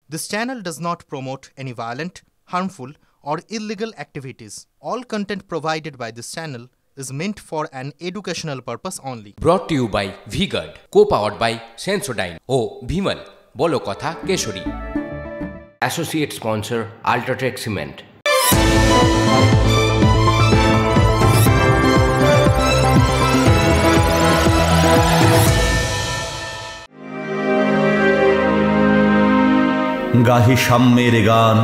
This channel does not promote any violent, harmful, or illegal activities. All content provided by this channel is meant for an educational purpose only. Brought to you by V-Guard, co-powered by Sensodyne ও Bhimal, বলো কথা Keshari. Associate sponsor Ultratech Cement. গাহে সাম্যের গান,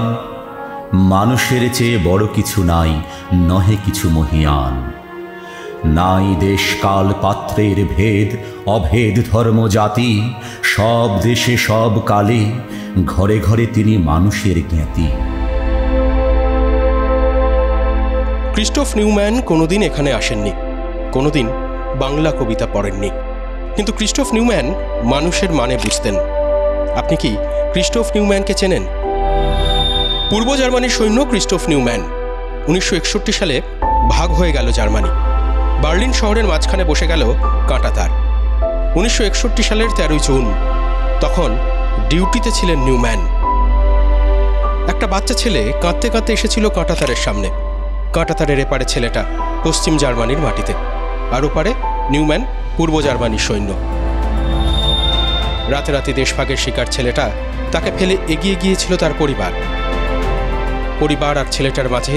মানুষের চেয়ে বড় কিছু নাই, নহে কিছু মহিয়ান। নাই দেশ কাল পাত্রের ভেদ, অভেদ ধর্ম জাতি, সব দেশে সব কালে, ঘরে ঘরে তিনি মানুষের জ্ঞাতি। ক্রিস্টোফ নিউম্যান কোনোদিন এখানে আসেননি, কোনোদিন বাংলা কবিতা পড়েননি, কিন্তু ক্রিস্টোফ নিউম্যান মানুষের মানে বুঝতেন। আপনি কি ক্রিস্টোফ নিউম্যানকে চেনেন? পূর্ব জার্মানির সৈন্য ক্রিস্টোফ নিউম্যান। 1961 সালে ভাগ হয়ে গেল জার্মানি। বার্লিন শহরের মাঝখানে বসে গেল কাঁটাতার। 1961 সালের 13 জুন, তখন ডিউটিতে ছিলেন নিউম্যান। একটা বাচ্চা ছেলে কাঁদতে কাঁদতে এসেছিল কাঁটাতারের সামনে। কাঁটাতারের এপারে ছেলেটা পশ্চিম জার্মানির মাটিতে, আর ওপারে নিউম্যান পূর্ব জার্মানির সৈন্য। রাতে দেশভাগের শিকার ছেলেটা, তাকে ফেলে এগিয়ে গিয়েছিল তার পরিবার আর ছেলেটার মাঝে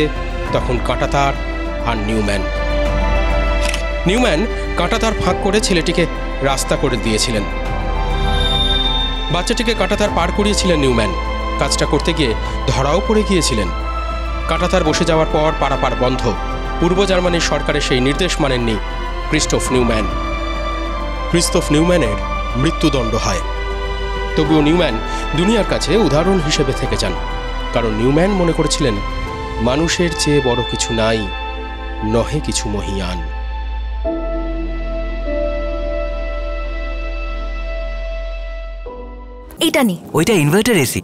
তখন কাঁটাতার আর নিউম্যান। কাঁটাতার ফাঁক করে ছেলেটিকে রাস্তা করে দিয়েছিলেন। বাচ্চাটিকে কাঁটাতার পার করিয়েছিলেন নিউম্যান। কাজটা করতে গিয়ে ধরাও পড়ে গিয়েছিলেন। কাঁটাতার বসে যাওয়ার পর পারাপার বন্ধ। পূর্ব জার্মানির সরকারের সেই নির্দেশ মানেননি ক্রিস্টোফ নিউম্যানের মৃত্যুদণ্ড হয়। তবুও নিউম্যান দুনিয়ার কাছে উদাহরণ হিসেবে থেকে যান, কারণ নিউম্যান মনে করেছিলেন মানুষের চেয়ে বড় কিছু নাই, নহে কিছু মহিয়ান। এটা নি, ওইটা ইনভার্টার এসি।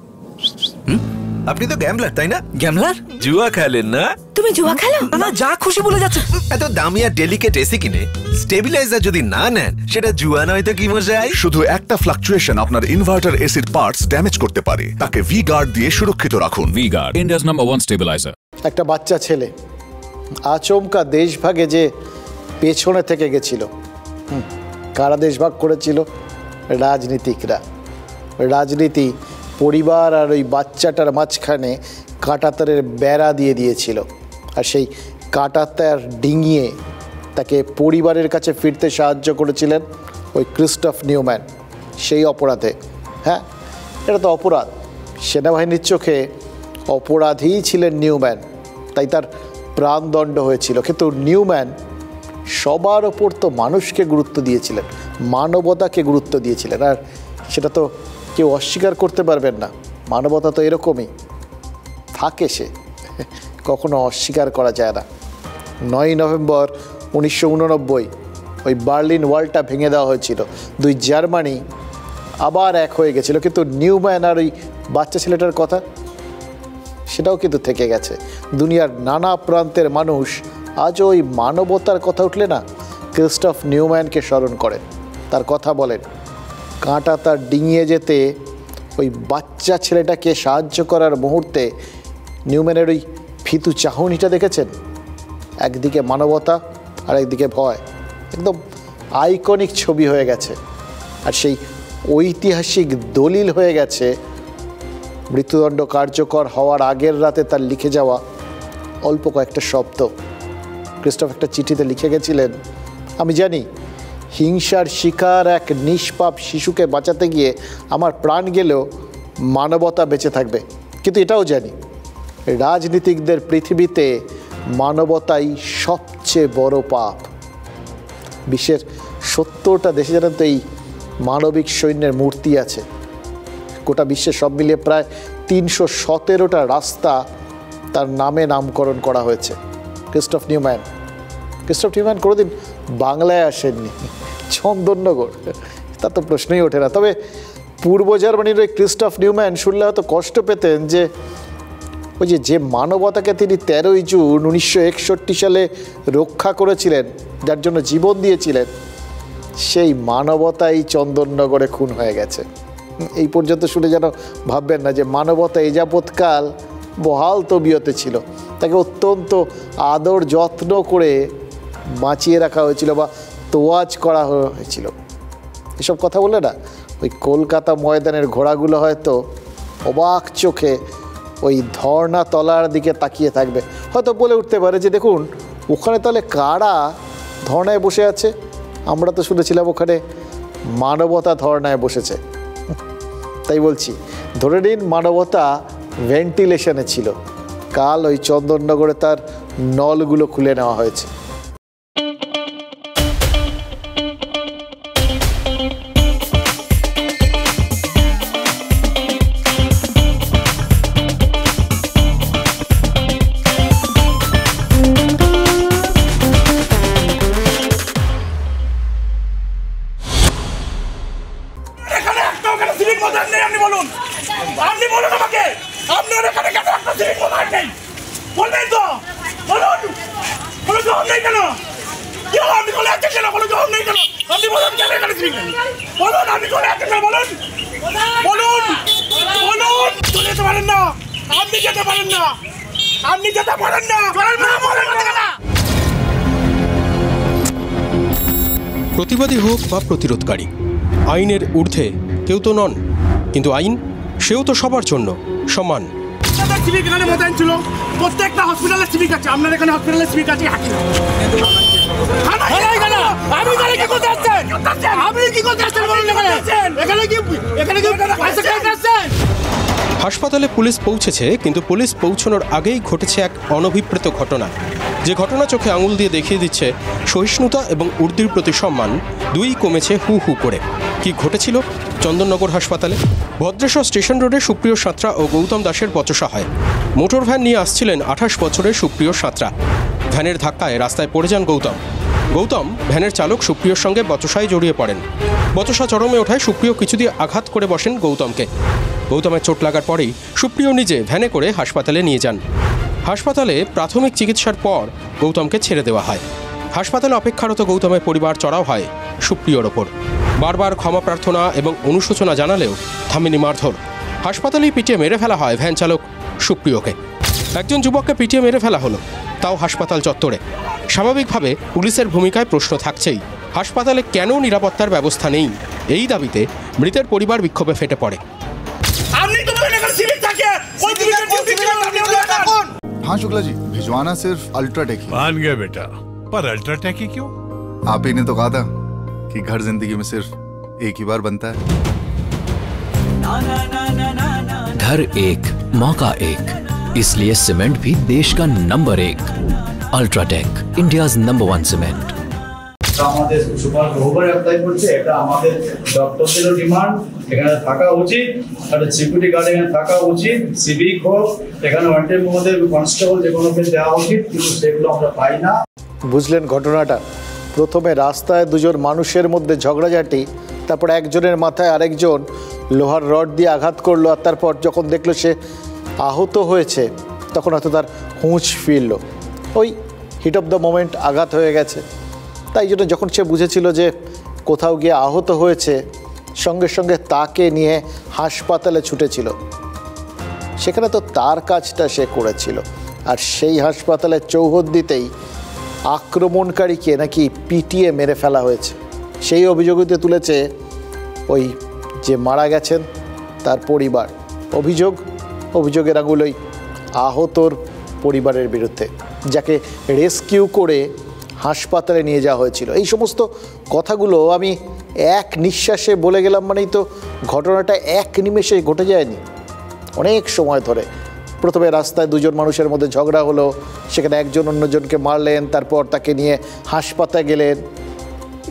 আপনি তো গ্যাম্বলার, তাই না? গ্যাম্বলার? জুয়া খেলেন না? তুমি জুয়া খেলো? না, যা খুশি বলে যাচ্ছে। এত দামি আর ডেলিকেট এসি কিনে স্টেবিলাইজার যদি না নেন, সেটা জুয়া নয় তো কি মজাই? শুধু একটা ফ্লাকচুয়েশন আপনার ইনভার্টার এসির পার্টস ড্যামেজ করতে পারে। তাকে V-Guard দিয়ে সুরক্ষিত রাখুন। V-Guard, India's #1 stabilizer. একটা বাচ্চা ছেলে আচমকা দেশভাগে যে পেছনে থেকে গেছিল। কারা দেশভাগ করেছিল? রাজনীতিকরা। রাজনীতি পরিবার আর ওই বাচ্চাটার মাঝখানে কাঁটাতারের বেড়া দিয়ে দিয়েছিল, আর সেই কাঁটাতার ডিঙিয়ে তাকে পরিবারের কাছে ফিরতে সাহায্য করেছিলেন ওই ক্রিস্টোফ নিউম্যান। সেই অপরাধে, হ্যাঁ, এটা তো অপরাধ। সেনাবাহিনীর চোখে অপরাধীই ছিলেন নিউম্যান, তাই তার প্রাণদণ্ড হয়েছিল। কিন্তু নিউম্যান সবার ওপর তো মানুষকে গুরুত্ব দিয়েছিলেন, মানবতাকে গুরুত্ব দিয়েছিলেন, আর সেটা তো কেউ অস্বীকার করতে পারবেন না। মানবতা তো এরকমই থাকে, সে কখনো অস্বীকার করা যায় না। 9 নভেম্বর 1989 ওই বার্লিন ওয়ালটা ভেঙে দেওয়া হয়েছিল। দুই জার্মানি আবার এক হয়ে গেছিল, কিন্তু নিউম্যান আর ওই বাচ্চা ছেলেটার কথা, সেটাও কিন্তু থেকে গেছে। দুনিয়ার নানা প্রান্তের মানুষ আজও ওই মানবতার কথা উঠলে না ক্রিস্টোফ নিউম্যানকে স্মরণ করেন, তার কথা বলেন। কাঁটা তার ডিঙিয়ে যেতে ওই বাচ্চা ছেলেটাকে সাহায্য করার মুহূর্তে নিউম্যানের ওই ফিতু চাহনিটা দেখেছেন? একদিকে মানবতা আর একদিকে ভয়, একদম আইকনিক ছবি হয়ে গেছে। আর সেই ঐতিহাসিক দলিল হয়ে গেছে মৃত্যুদণ্ড কার্যকর হওয়ার আগের রাতে তার লিখে যাওয়া অল্প কয়েকটা শব্দ। ক্রিস্টোফ একটা চিঠিতে লিখে গেছিলেন, আমি জানি হিংসার শিকার এক নিষ্পাপ শিশুকে বাঁচাতে গিয়ে আমার প্রাণ গেলেও মানবতা বেঁচে থাকবে, কিন্তু এটাও জানি রাজনীতিকদের পৃথিবীতে মানবতাই সবচেয়ে বড় পাপ। বিশ্বের 70টা দেশে জানেন তো এই মানবিক সৈন্যের মূর্তি আছে। গোটা বিশ্বে সব মিলিয়ে প্রায় 317টা রাস্তা তার নামে নামকরণ করা হয়েছে। ক্রিস্টোফ নিউম্যান কোনোদিন বাংলায় আসেননি, চন্দননগর, তার তো প্রশ্নই ওঠে না। তবে পূর্ব জার্মানির ওই ক্রিস্টোফ নিউম্যান শুনলে হয়তো কষ্ট পেতেন যে ওই যে মানবতাকে তিনি 13 জুন 1961 সালে রক্ষা করেছিলেন, যার জন্য জীবন দিয়েছিলেন, সেই মানবতাই চন্দননগরে খুন হয়ে গেছে। এই পর্যন্ত শুনে যেন ভাববেন না যে মানবতা এ যাবৎকাল বহাল তবিয়তে ছিল, তাকে অত্যন্ত আদর যত্ন করে বাঁচিয়ে রাখা হয়েছিল বা তোয়াজ করা হয়েছিল। এসব কথা বলে না ওই কলকাতা ময়দানের ঘোড়াগুলো হয়তো অবাক চোখে ওই ধর্না তলার দিকে তাকিয়ে থাকবে, হয়তো বলে উঠতে পারে যে দেখুন ওখানে তাহলে কারা ধর্নায় বসে আছে, আমরা তো শুনেছিলাম ওখানে মানবতা ধর্নায় বসেছে। তাই বলছি, ধরে নিন মানবতা ভেন্টিলেশনে ছিল, কাল ওই চন্দননগরে তার নলগুলো খুলে নেওয়া হয়েছে। প্রতিবাদী হোক বা প্রতিরোধকারী, আইনের ঊর্ধ্বে কেউ তো নন, কিন্তু আইন সেও তো সবার জন্য সমান। সিভিক এখানে মোতায়েন ছিল, প্রত্যেকটা হসপিটালে সিভিক আছে, আপনার এখানে হসপিটালে সিভিক আছে। হাসপাতালে পুলিশ পৌঁছেছে, কিন্তু পুলিশ পৌঁছানোর আগেই ঘটেছে এক অনভিপ্রেত ঘটনা, যে ঘটনা চোখে আঙুল দিয়ে দেখিয়ে দিচ্ছে সহিষ্ণুতা এবং উর্দির প্রতি সম্মান দুই কমেছে হু হু করে। কি ঘটেছিল চন্দননগর হাসপাতালে? ভদ্রেশ্বর স্টেশন রোডে সুপ্রিয় সাঁতরা ও গৌতম দাসের বচসা হয়। মোটর ভ্যান নিয়ে আসছিলেন 28 বছরের সুপ্রিয় সাঁতরা। ভ্যানের ধাক্কায় রাস্তায় পড়ে যান গৌতম। ভ্যানের চালক সুপ্রিয়র সঙ্গে বচসায় জড়িয়ে পড়েন। বচসা চরমে ওঠায় সুপ্রিয় কিছু দিয়ে আঘাত করে বসেন গৌতমকে। গৌতমের চোট লাগার পরেই সুপ্রিয় নিজে ভ্যানে করে হাসপাতালে নিয়ে যান। হাসপাতালে প্রাথমিক চিকিৎসার পর গৌতমকে ছেড়ে দেওয়া হয়। হাসপাতালে অপেক্ষারত গৌতমের পরিবার চড়াও হয় সুপ্রিয়র ওপর। বারবার ক্ষমা প্রার্থনা এবং অনুশোচনা জানালেও থামেনি মারধর। হাসপাতালেই পিটিয়ে মেরে ফেলা হয় ভ্যান চালক সুপ্রিয়কে। একজন যুবককে পিটিয়ে মেরে ফেলা হলো, তাও হাসপাতাল চত্বরে। স্বাভাবিকভাবে পুলিশের ভূমিকায় প্রশ্ন থাকছেই, হাসপাতালে কেন নিরাপত্তার ব্যবস্থা নেই? এই দাবিতে মৃতের পরিবার বিক্ষোভে ফেটে পড়ে। हाँ शुक्ला जी, भिजवाना सिर्फ अल्ट्राटेक ही। मान गया बेटा, पर अल्ट्राटेक ही क्यों? आप ही ने तो कहा था कि घर जिंदगी में सिर्फ एक ही बार बनता है। घर एक, मौका एक, इसलिए सीमेंट भी देश का number 1। UltraTech, India's number 1 cement. আমাদের সুপার বহুবার অ্যাপ্লাই করছে, এটা আমাদের ডক্টরদেরও ডিমান্ড, এখানে থাকা উচিত, একটা সিকিউরিটি গার্ড এখানে থাকা উচিত, সিভিক হোক, এখানে ওয়ান্টেড মধ্যে কনস্টেবল যে কোনোকে দেওয়া উচিত, কিন্তু সেগুলো আমরা পাই না। বুঝলেন ঘটনাটা? প্রথমে রাস্তায় দুজন মানুষের মধ্যে ঝগড়াঝাটি, তারপর একজনের মাথায় আরেকজন লোহার রড দিয়ে আঘাত করলো, আর তারপর যখন দেখলো সে আহত হয়েছে তখন হয়তো তার হুঁচ ফিরল, ওই হিট অফ দ্য মোমেন্ট আঘাত হয়ে গেছে। তাই জন্য যখন সে বুঝেছিল যে কোথাও গিয়ে আহত হয়েছে, সঙ্গে সঙ্গে তাকে নিয়ে হাসপাতালে ছুটেছিল। সেখানে তো তার কাজটা সে করেছিল, আর সেই হাসপাতালের চৌহদ্দিতেই আক্রমণকারীকে নাকি পিটিয়ে মেরে ফেলা হয়েছে। সেই অভিযোগতে তুলেছে ওই যে মারা গেছেন তার পরিবার। অভিযোগের আঙুলই আহতর পরিবারের বিরুদ্ধে, যাকে রেস্কিউ করে হাসপাতালে নিয়ে যাওয়া হয়েছিল। এই সমস্ত কথাগুলো আমি এক নিঃশ্বাসে বলে গেলাম, মানেই তো ঘটনাটা এক নিমেষে ঘটে যায়নি, অনেক সময় ধরে। প্রথমে রাস্তায় দুজন মানুষের মধ্যে ঝগড়া হলো, সেখানে একজন অন্যজনকে মারলেন, তারপর তাকে নিয়ে হাসপাতালে গেলেন।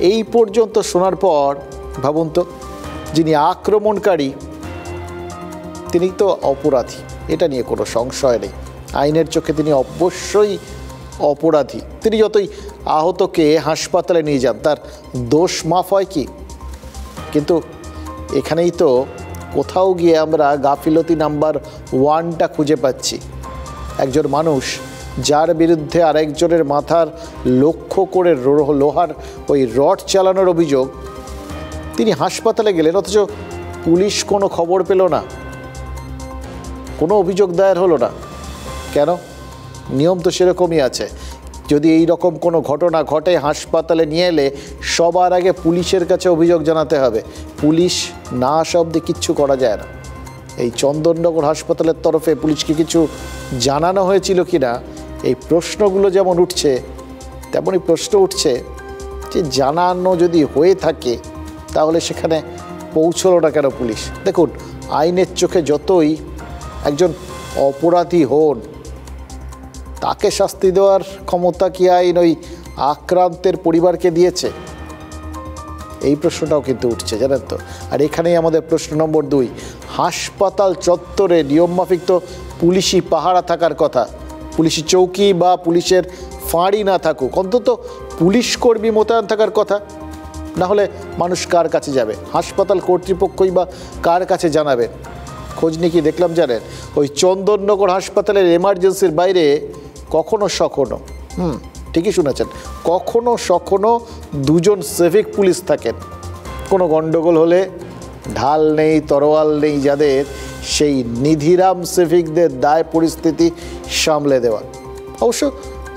এই পর্যন্ত শোনার পর ভাবুন তো, যিনি আক্রমণকারী তিনি তো অপরাধী, এটা নিয়ে কোনো সংশয় নেই। আইনের চোখে তিনি অবশ্যই অপরাধী। তিনি যতই আহতকে হাসপাতালে নিয়ে যান, তার দোষ মাফ হয় কি? কিন্তু এখানেই তো কোথাও গিয়ে আমরা গাফিলতি নাম্বার 1টা খুঁজে পাচ্ছি। একজন মানুষ যার বিরুদ্ধে আরেকজনের মাথার লক্ষ্য করে লোহার ওই রড চালানোর অভিযোগ, তিনি হাসপাতালে গেলেন, অথচ পুলিশ কোনো খবর পেল না, কোনো অভিযোগ দায়ের হলো না। কেন? নিয়ম তো সেরকমই আছে। যদি এই রকম কোনো ঘটনা ঘটে হাসপাতালে নিয়ে এলে সবার আগে পুলিশের কাছে অভিযোগ জানাতে হবে। পুলিশ না আসা অবধি কিচ্ছু করা যায় না। এই চন্দননগর হাসপাতালের তরফে পুলিশকে কিছু জানানো হয়েছিল কি না, এই প্রশ্নগুলো যেমন উঠছে তেমনই প্রশ্ন উঠছে যে জানানো যদি হয়ে থাকে তাহলে সেখানে পৌঁছলো না কেন পুলিশ? দেখুন, আইনের চোখে যতই একজন অপরাধী হন, তাকে শাস্তি দেওয়ার ক্ষমতা কি আইন ওই আক্রান্তের পরিবারকে দিয়েছে? এই প্রশ্নটাও কিন্তু উঠছে, জানেন তো। আর এখানেই আমাদের প্রশ্ন নম্বর 2, হাসপাতাল চত্বরে নিয়মমাফিক তো পুলিশি পাহারা থাকার কথা, পুলিশি চৌকি বা পুলিশের ফাঁড়ি না থাকুক, অন্তত পুলিশ কর্মী মোতায়েন থাকার কথা। না হলে মানুষ কার কাছে যাবে? হাসপাতাল কর্তৃপক্ষই বা কার কাছে জানাবেন? খোঁজ নিয়ে কি দেখলাম জানেন, ওই চন্দননগর হাসপাতালের এমার্জেন্সির বাইরে কখনো সখনো, ঠিকই শুনেছেন, কখনো সখনো 2 জন সিভিক পুলিশ থাকেন। কোনো গণ্ডগোল হলে ঢাল নেই, তরোয়াল নেই যাদের, সেই নিধিরাম সিভিকদের দায় পরিস্থিতি সামলে দেওয়া। অবশ্য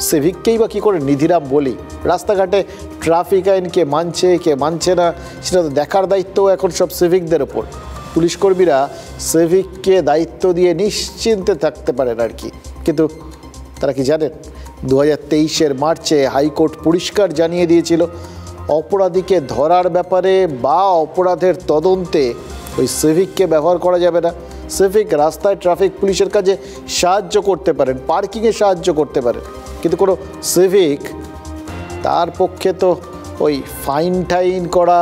সিভিককেই বা কী করে নিধিরাম বলি? রাস্তাঘাটে ট্রাফিক আইন কে মানছে কে মানছে না সেটা তো দেখার দায়িত্ব এখন সব সিভিকদের ওপর। পুলিশকর্মীরা সিভিককে দায়িত্ব দিয়ে নিশ্চিন্তে থাকতে পারেন আর কি। কিন্তু তারা কি জানেন, 2023 মার্চে হাইকোর্ট পরিষ্কার জানিয়ে দিয়েছিল অপরাধীকে ধরার ব্যাপারে বা অপরাধের তদন্তে ওই সিভিককে ব্যবহার করা যাবে না। সিভিক রাস্তায় ট্রাফিক পুলিশের কাজে সাহায্য করতে পারেন, পার্কিংয়ে সাহায্য করতে পারেন, কিন্তু কোনো সিভিক তার পক্ষে তো ওই ফাইন টাইন করা,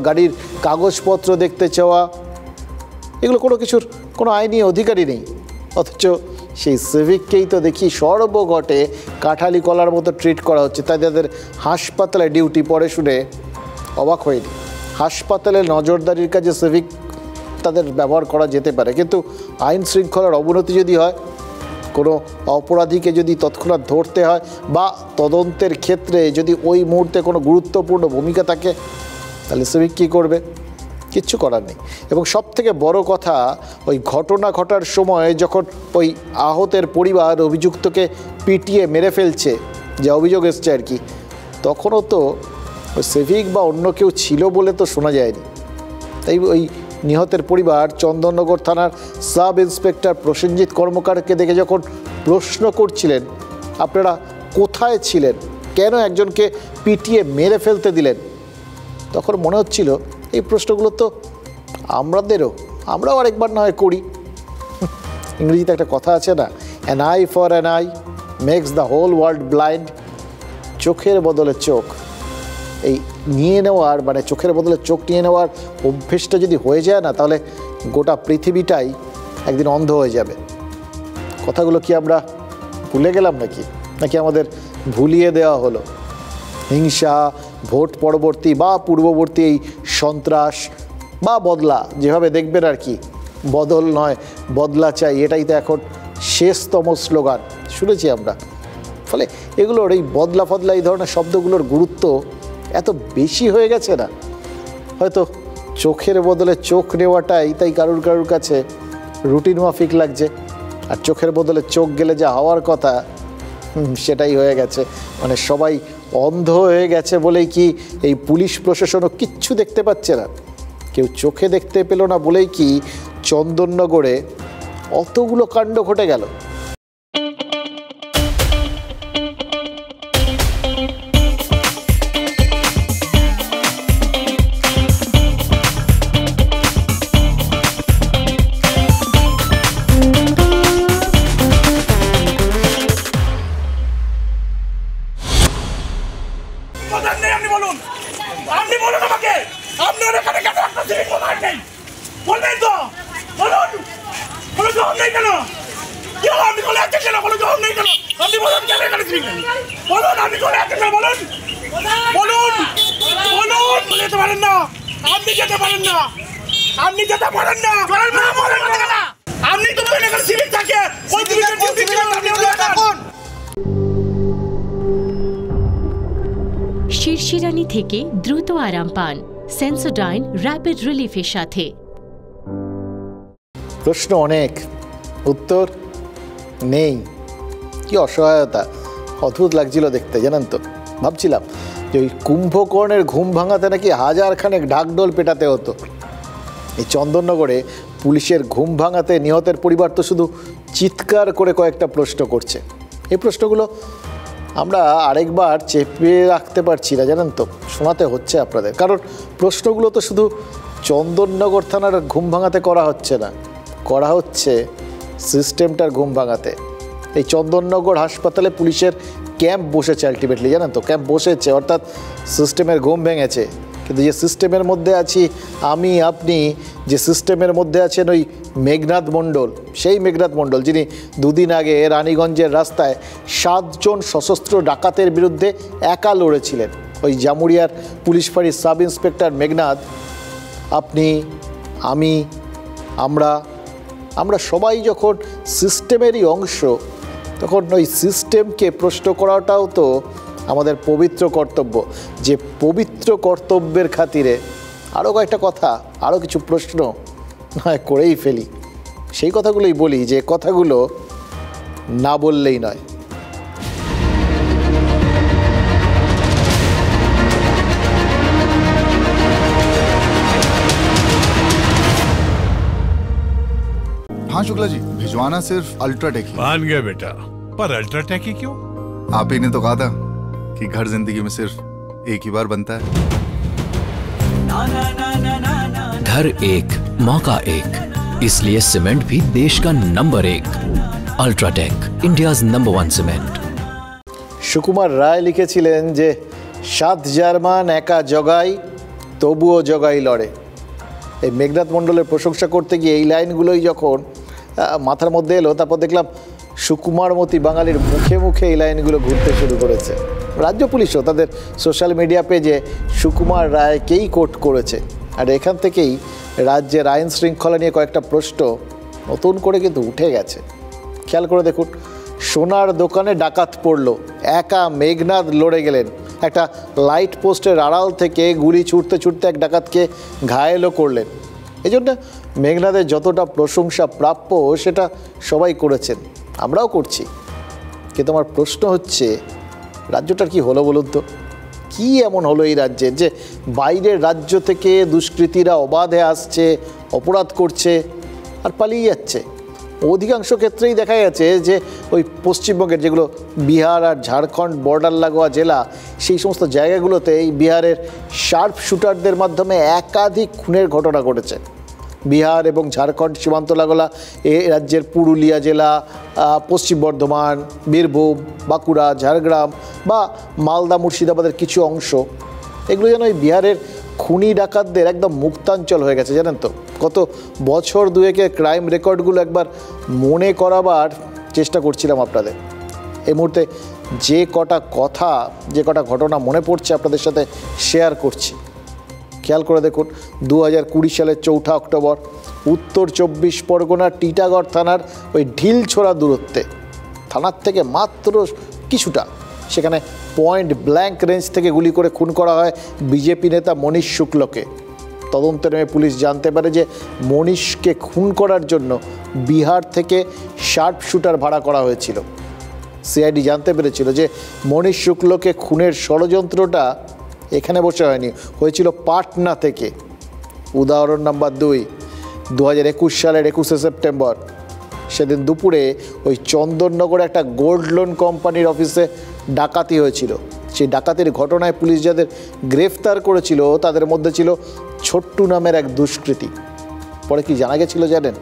গাড়ির কাগজপত্র দেখতে চাওয়া, এগুলো কোনো কিছুর কোনো আইনি অধিকারই নেই। অথচ সেই সিভিককেই তো দেখি সর্বঘটে কাঁঠালি কলার মতো ট্রিট করা হচ্ছে। তাই তাদের হাসপাতালে ডিউটি পড়ে শুনে অবাক হয়নি। হাসপাতালে নজরদারির কাজে সিভিক তাদের ব্যবহার করা যেতে পারে, কিন্তু আইন শৃঙ্খলার অবনতি যদি হয়, কোনো অপরাধীকে যদি তৎক্ষণাৎ ধরতে হয় বা তদন্তের ক্ষেত্রে যদি ওই মুহূর্তে কোনো গুরুত্বপূর্ণ ভূমিকা থাকে, তাহলে সিভিক কী করবে? কিচ্ছু করার নেই। এবং সবথেকে বড় কথা, ওই ঘটনা ঘটার সময় যখন ওই আহতের পরিবার অভিযুক্তকে পিটিয়ে মেরে ফেলছে, যে অভিযোগ এসছে আর কি, তখনও তো ওই সিভিক বা অন্য কেউ ছিল বলে তো শোনা যায়নি। তাই ওই নিহতের পরিবার চন্দননগর থানার সাব ইন্সপেক্টর প্রসেনজিৎ কর্মকারকে দেখে যখন প্রশ্ন করছিলেন, আপনারা কোথায় ছিলেন, কেন একজনকে পিটিয়ে মেরে ফেলতে দিলেন, তখন মনে হচ্ছিল এই প্রশ্নগুলো তো আমরাও আরেকবার না হয় করি। ইংরেজিতে একটা কথা আছে না, an eye for an eye makes the whole world blind. চোখের বদলে চোখ এই নিয়ে নেওয়ার, মানে চোখের বদলে চোখ নিয়ে নেওয়ার অভ্যেসটা যদি হয়ে যায় না, তাহলে গোটা পৃথিবীটাই একদিন অন্ধ হয়ে যাবে। কথাগুলো কি আমরা ভুলে গেলাম নাকি আমাদের ভুলিয়ে দেওয়া হলো? হিংসা, ভোট পরবর্তী বা পূর্ববর্তী এই সন্ত্রাস বা বদলা, যেভাবে দেখবেন আর কি, বদল নয় বদলা চাই, এটাই তো এখন শেষতম স্লোগান শুনেছি আমরা। ফলে এগুলোর এই বদলা ফদলা এই ধরনের শব্দগুলোর গুরুত্ব এত বেশি হয়ে গেছে না, হয়তো চোখের বদলে চোখ নেওয়াটাই তাই কারুর কাছে রুটিন মাফিক লাগছে। আর চোখের বদলে চোখ গেলে যা হওয়ার কথা সেটাই হয়ে গেছে। মানে সবাই অন্ধ হয়ে গেছে বলেই কি এই পুলিশ প্রশাসনও কিচ্ছু দেখতে পাচ্ছে না? কেউ চোখে দেখতে পেল না বলেই কি চন্দননগরে অতগুলো কাণ্ড ঘটে গেল? শিরশিরানি থেকে দ্রুত আরাম পান সেন্সোডাইন র্যাপিড রিলিফের সাথে। প্রশ্ন অনেক, উত্তর নেই। কি অসহায়তা, অদ্ভুত লাগছিল দেখতে, জানেন তো। ভাবছিলাম যে ওই কুম্ভকর্ণের ঘুম ভাঙাতে নাকি হাজারখানেক ঢাকঢোল পেটাতে হতো। এই চন্দননগরে পুলিশের ঘুম ভাঙাতে নিহতের পরিবার তো শুধু চিৎকার করে কয়েকটা প্রশ্ন করছে। এই প্রশ্নগুলো আমরা আরেকবার চেপে রাখতে পারছি না, জানেন তো, শোনাতে হচ্ছে আপনাদের। কারণ প্রশ্নগুলো তো শুধু চন্দননগর থানার ঘুম ভাঙাতে করা হচ্ছে না, করা হচ্ছে সিস্টেমটার ঘুম ভাঙাতে। এই চন্দননগর হাসপাতালে পুলিশের ক্যাম্প বসেছে, আলটিমেটলি, জানেন তো, ক্যাম্প বসেছে, অর্থাৎ সিস্টেমের ঘুম ভেঙেছে। কিন্তু যে সিস্টেমের মধ্যে আছি আমি, আপনি, যে সিস্টেমের মধ্যে আছেন ওই মেঘনাদ মণ্ডল, সেই মেঘনাদ মণ্ডল যিনি দুদিন আগে রানীগঞ্জের রাস্তায় 7 জন সশস্ত্র ডাকাতের বিরুদ্ধে একা লড়েছিলেন। ওই জামুরিয়ার পুলিশ ফাঁড়ির সাব ইন্সপেক্টর মেঘনাদ, আপনি, আমি, আমরা সবাই যখন সিস্টেমেরই অংশ, তখন ওই সিস্টেমকে প্রশ্ন করাটাও তো আমাদের পবিত্র কর্তব্য। যে পবিত্র কর্তব্যের খাতিরে আরও কয়েকটা কথা, আরও কিছু প্রশ্ন নয় করেই ফেলি। সেই কথাগুলোই বলি, যে কথাগুলো না বললেই নয়। हाँ शुक्ला जी, भिजवाना सिर्फ अल्ट्राटेक ही। मान गया बेटा, पर अल्ट्राटेक ही क्यों? आप ही ने तो कहा था कि घर जिंदगी में सिर्फ एक ही बार बनता है। घर एक मौका एक, इसलिए सीमेंट भी देश का number 1। UltraTech, India's number 1 cement. Sukumar Ray লিখেছিলেন যে 7 জার্মান একা জগাই তবুও জগাই লড়ে। এই মেঘনাদ মণ্ডলের প্রশংসা করতে গিয়ে এই লাইনগুলোই যখন মাথার মধ্যে এলো, তারপর দেখলাম সুকুমারমতি বাঙালির মুখে মুখে এই লাইনগুলো ঘুরতে শুরু করেছে। রাজ্য পুলিশও তাদের সোশ্যাল মিডিয়া পেজে সুকুমার রায়কেই কোট করেছে। আর এখান থেকেই রাজ্যের আইন শৃঙ্খলা নিয়ে কয়েকটা প্রশ্ন নতুন করে কিন্তু উঠে গেছে। খেয়াল করে দেখুন, সোনার দোকানে ডাকাত পড়ল, একা মেঘনাদ লড়ে গেলেন। একটা লাইট পোস্টের আড়াল থেকে গুলি ছুটতে ছুটতে এক ডাকাতকে ঘায়েলও করলেন। এই জন্য মেঘনাদের যতটা প্রশংসা প্রাপ্য সেটা সবাই করেছেন, আমরাও করছি। কিন্তু আমার প্রশ্ন হচ্ছে, রাজ্যটার কি হলো বলুন তো? কী এমন হলো এই রাজ্যের যে বাইরের রাজ্য থেকে দুষ্কৃতীরা অবাধে আসছে, অপরাধ করছে আর পালিয়ে যাচ্ছে? অধিকাংশ ক্ষেত্রেই দেখা গেছে যে ওই পশ্চিমবঙ্গের যেগুলো বিহার আর ঝাড়খণ্ড বর্ডার লাগোয়া জেলা, সেই সমস্ত জায়গাগুলোতে এই বিহারের শার্প শুটারদের মাধ্যমে একাধিক খুনের ঘটনা ঘটেছে। বিহার এবং ঝাড়খণ্ড সীমান্ত লাগোয়া এ রাজ্যের পুরুলিয়া জেলা, পশ্চিম বর্ধমান, বীরভূম, বাঁকুড়া, ঝাড়গ্রাম বা মালদা মুর্শিদাবাদের কিছু অংশ, এগুলো যেন ওই বিহারের খুনি ডাকাতদের একদম মুক্তাঞ্চল হয়ে গেছে, জানেন তো। গত বছর দুয়েকের ক্রাইম রেকর্ডগুলো একবার মনে করাবার চেষ্টা করছিলাম আপনাদের। এই মুহূর্তে যে কটা কথা, যে কটা ঘটনা মনে পড়ছে আপনাদের সাথে শেয়ার করছি। খেয়াল করে দেখুন, 2020 সালের 4 অক্টোবর উত্তর 24 পরগনার টিটাগড় থানার ওই ঢিলছোড়া দূরত্বে, থানার থেকে মাত্র কিছুটা, সেখানে পয়েন্ট ব্ল্যাঙ্ক রেঞ্জ থেকে গুলি করে খুন করা হয় বিজেপি নেতা মনীশ শুক্লকে। তদন্তে নেমে পুলিশ জানতে পারে যে মনীশকে খুন করার জন্য বিহার থেকে শার্প শুটার ভাড়া করা হয়েছিল। সিআইডি জানতে পেরেছিল যে মনীশ শুক্লকে খুনের ষড়যন্ত্রটা এখানে বসে হয়নি, হয়েছিল পাটনা থেকে। উদাহরণ নাম্বার 2, 2021 সালের 21শে সেপ্টেম্বর, সেদিন দুপুরে ওই চন্দননগরে একটা গোল্ড লোন কোম্পানির অফিসে ডাকাতি হয়েছিল। সেই ডাকাতির ঘটনায় পুলিশ যাদের গ্রেফতার করেছিল তাদের মধ্যে ছিল ছোট্টু নামের এক দুষ্কৃতী। পরে কি জানা গেছিল জানেন?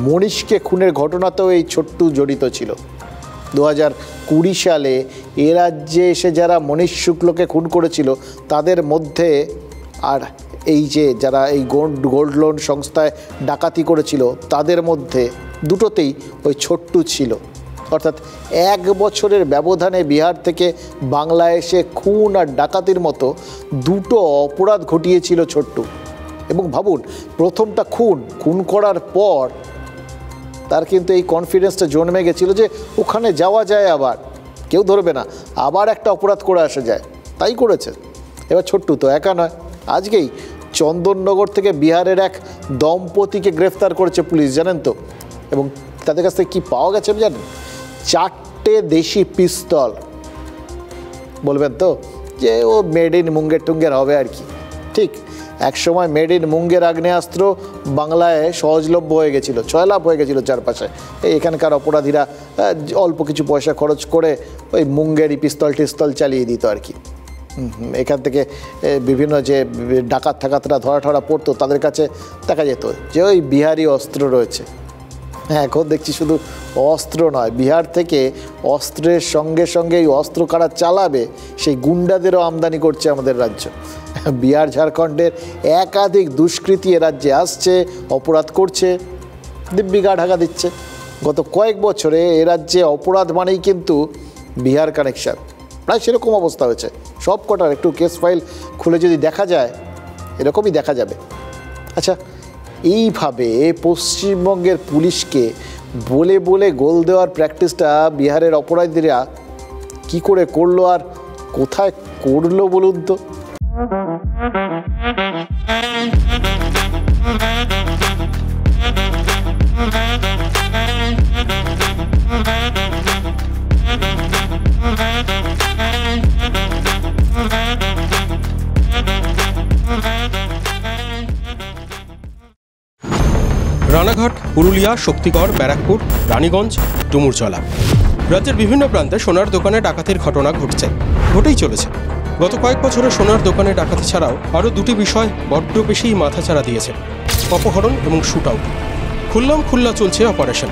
মনীশকে খুনের ঘটনাতেও এই ছোট্টু জড়িত ছিল। 2020 সালে এ রাজ্যে এসে যারা মনীশ শুক্লকে খুন করেছিল তাদের মধ্যে, আর এই যে যারা এই গোল্ড লোন সংস্থায় ডাকাতি করেছিল তাদের মধ্যে, দুটোতেই ওই ছোট্টু ছিল। অর্থাৎ 1 বছরের ব্যবধানে বিহার থেকে বাংলায় এসে খুন আর ডাকাতির মতো দুটো অপরাধ ঘটিয়েছিল ছোট্টু। এবং ভাবুন, প্রথমটা খুন করার পর তার কিন্তু এই কনফিডেন্সটা জন্মে গেছিল যে ওখানে যাওয়া যায়, আবার কেউ ধরবে না, আবার একটা অপরাধ করে আসা যায়, তাই করেছে। এবার ছোট্টু তো একা নয়, আজকেই চন্দননগর থেকে বিহারের এক দম্পতিকে গ্রেফতার করেছে পুলিশ, জানেন তো? এবং তাদের কাছ থেকে কী পাওয়া গেছে জানেন? 4টে দেশি পিস্তল। বলবেন তো যে ও মেড ইন মুঙ্গের টুঙ্গের হবে আর কি। ঠিক একসময় মেড ইন মুঙ্গের আগ্নেয়াস্ত্র বাংলায় সহজলভ্য হয়ে গেছিলো, ছয়লাভ হয়ে গেছিলো চারপাশে। এখানকার অপরাধীরা অল্প কিছু পয়সা খরচ করে ওই মুঙ্গেরই পিস্তল টিস্তল চালিয়ে দিত আর কি। এখান থেকে বিভিন্ন যে ডাকাত ঠাকাতরা ধরা পড়তো তাদের কাছে দেখা যেত যে ওই বিহারি অস্ত্র রয়েছে। হ্যাঁ, এখন দেখছি শুধু অস্ত্র নয়, বিহার থেকে অস্ত্রের সঙ্গে সঙ্গে এই অস্ত্র কারা চালাবে সেই গুন্ডাদেরও আমদানি করছে আমাদের রাজ্য। বিহার ঝাড়খণ্ডের একাধিক দুষ্কৃতী এ রাজ্যে আসছে, অপরাধ করছে, দিব্যি গা ঢাকা দিচ্ছে। গত কয়েক বছরে এ রাজ্যে অপরাধ মানেই কিন্তু বিহার কানেকশান, প্রায় সেরকম অবস্থা হয়েছে। সব কটার একটু কেস ফাইল খুলে যদি দেখা যায় এরকমই দেখা যাবে। আচ্ছা, এইভাবে পশ্চিমবঙ্গের পুলিশকে বলে বলে গোল দেওয়ার প্র্যাকটিসটা বিহারের অপরাধীরা কি করে করলো আর কোথায় করলো বলুন তো? রানাঘাট, পুরুলিয়া, শক্তিগড়, ব্যারাকপুর, রানীগঞ্জ, ডুমুরজলা, রাজ্যের বিভিন্ন প্রান্তে সোনার দোকানে ডাকাতির ঘটনা ঘটেই চলেছে। গত কয়েক বছরে সোনার দোকানে ডাকাতি ছাড়াও আরও দুটি বিষয় বড্ড বেশি মাথাচাড়া দিয়েছে: অপহরণ এবং শুট আউট। খুল্লা চলছে অপারেশন।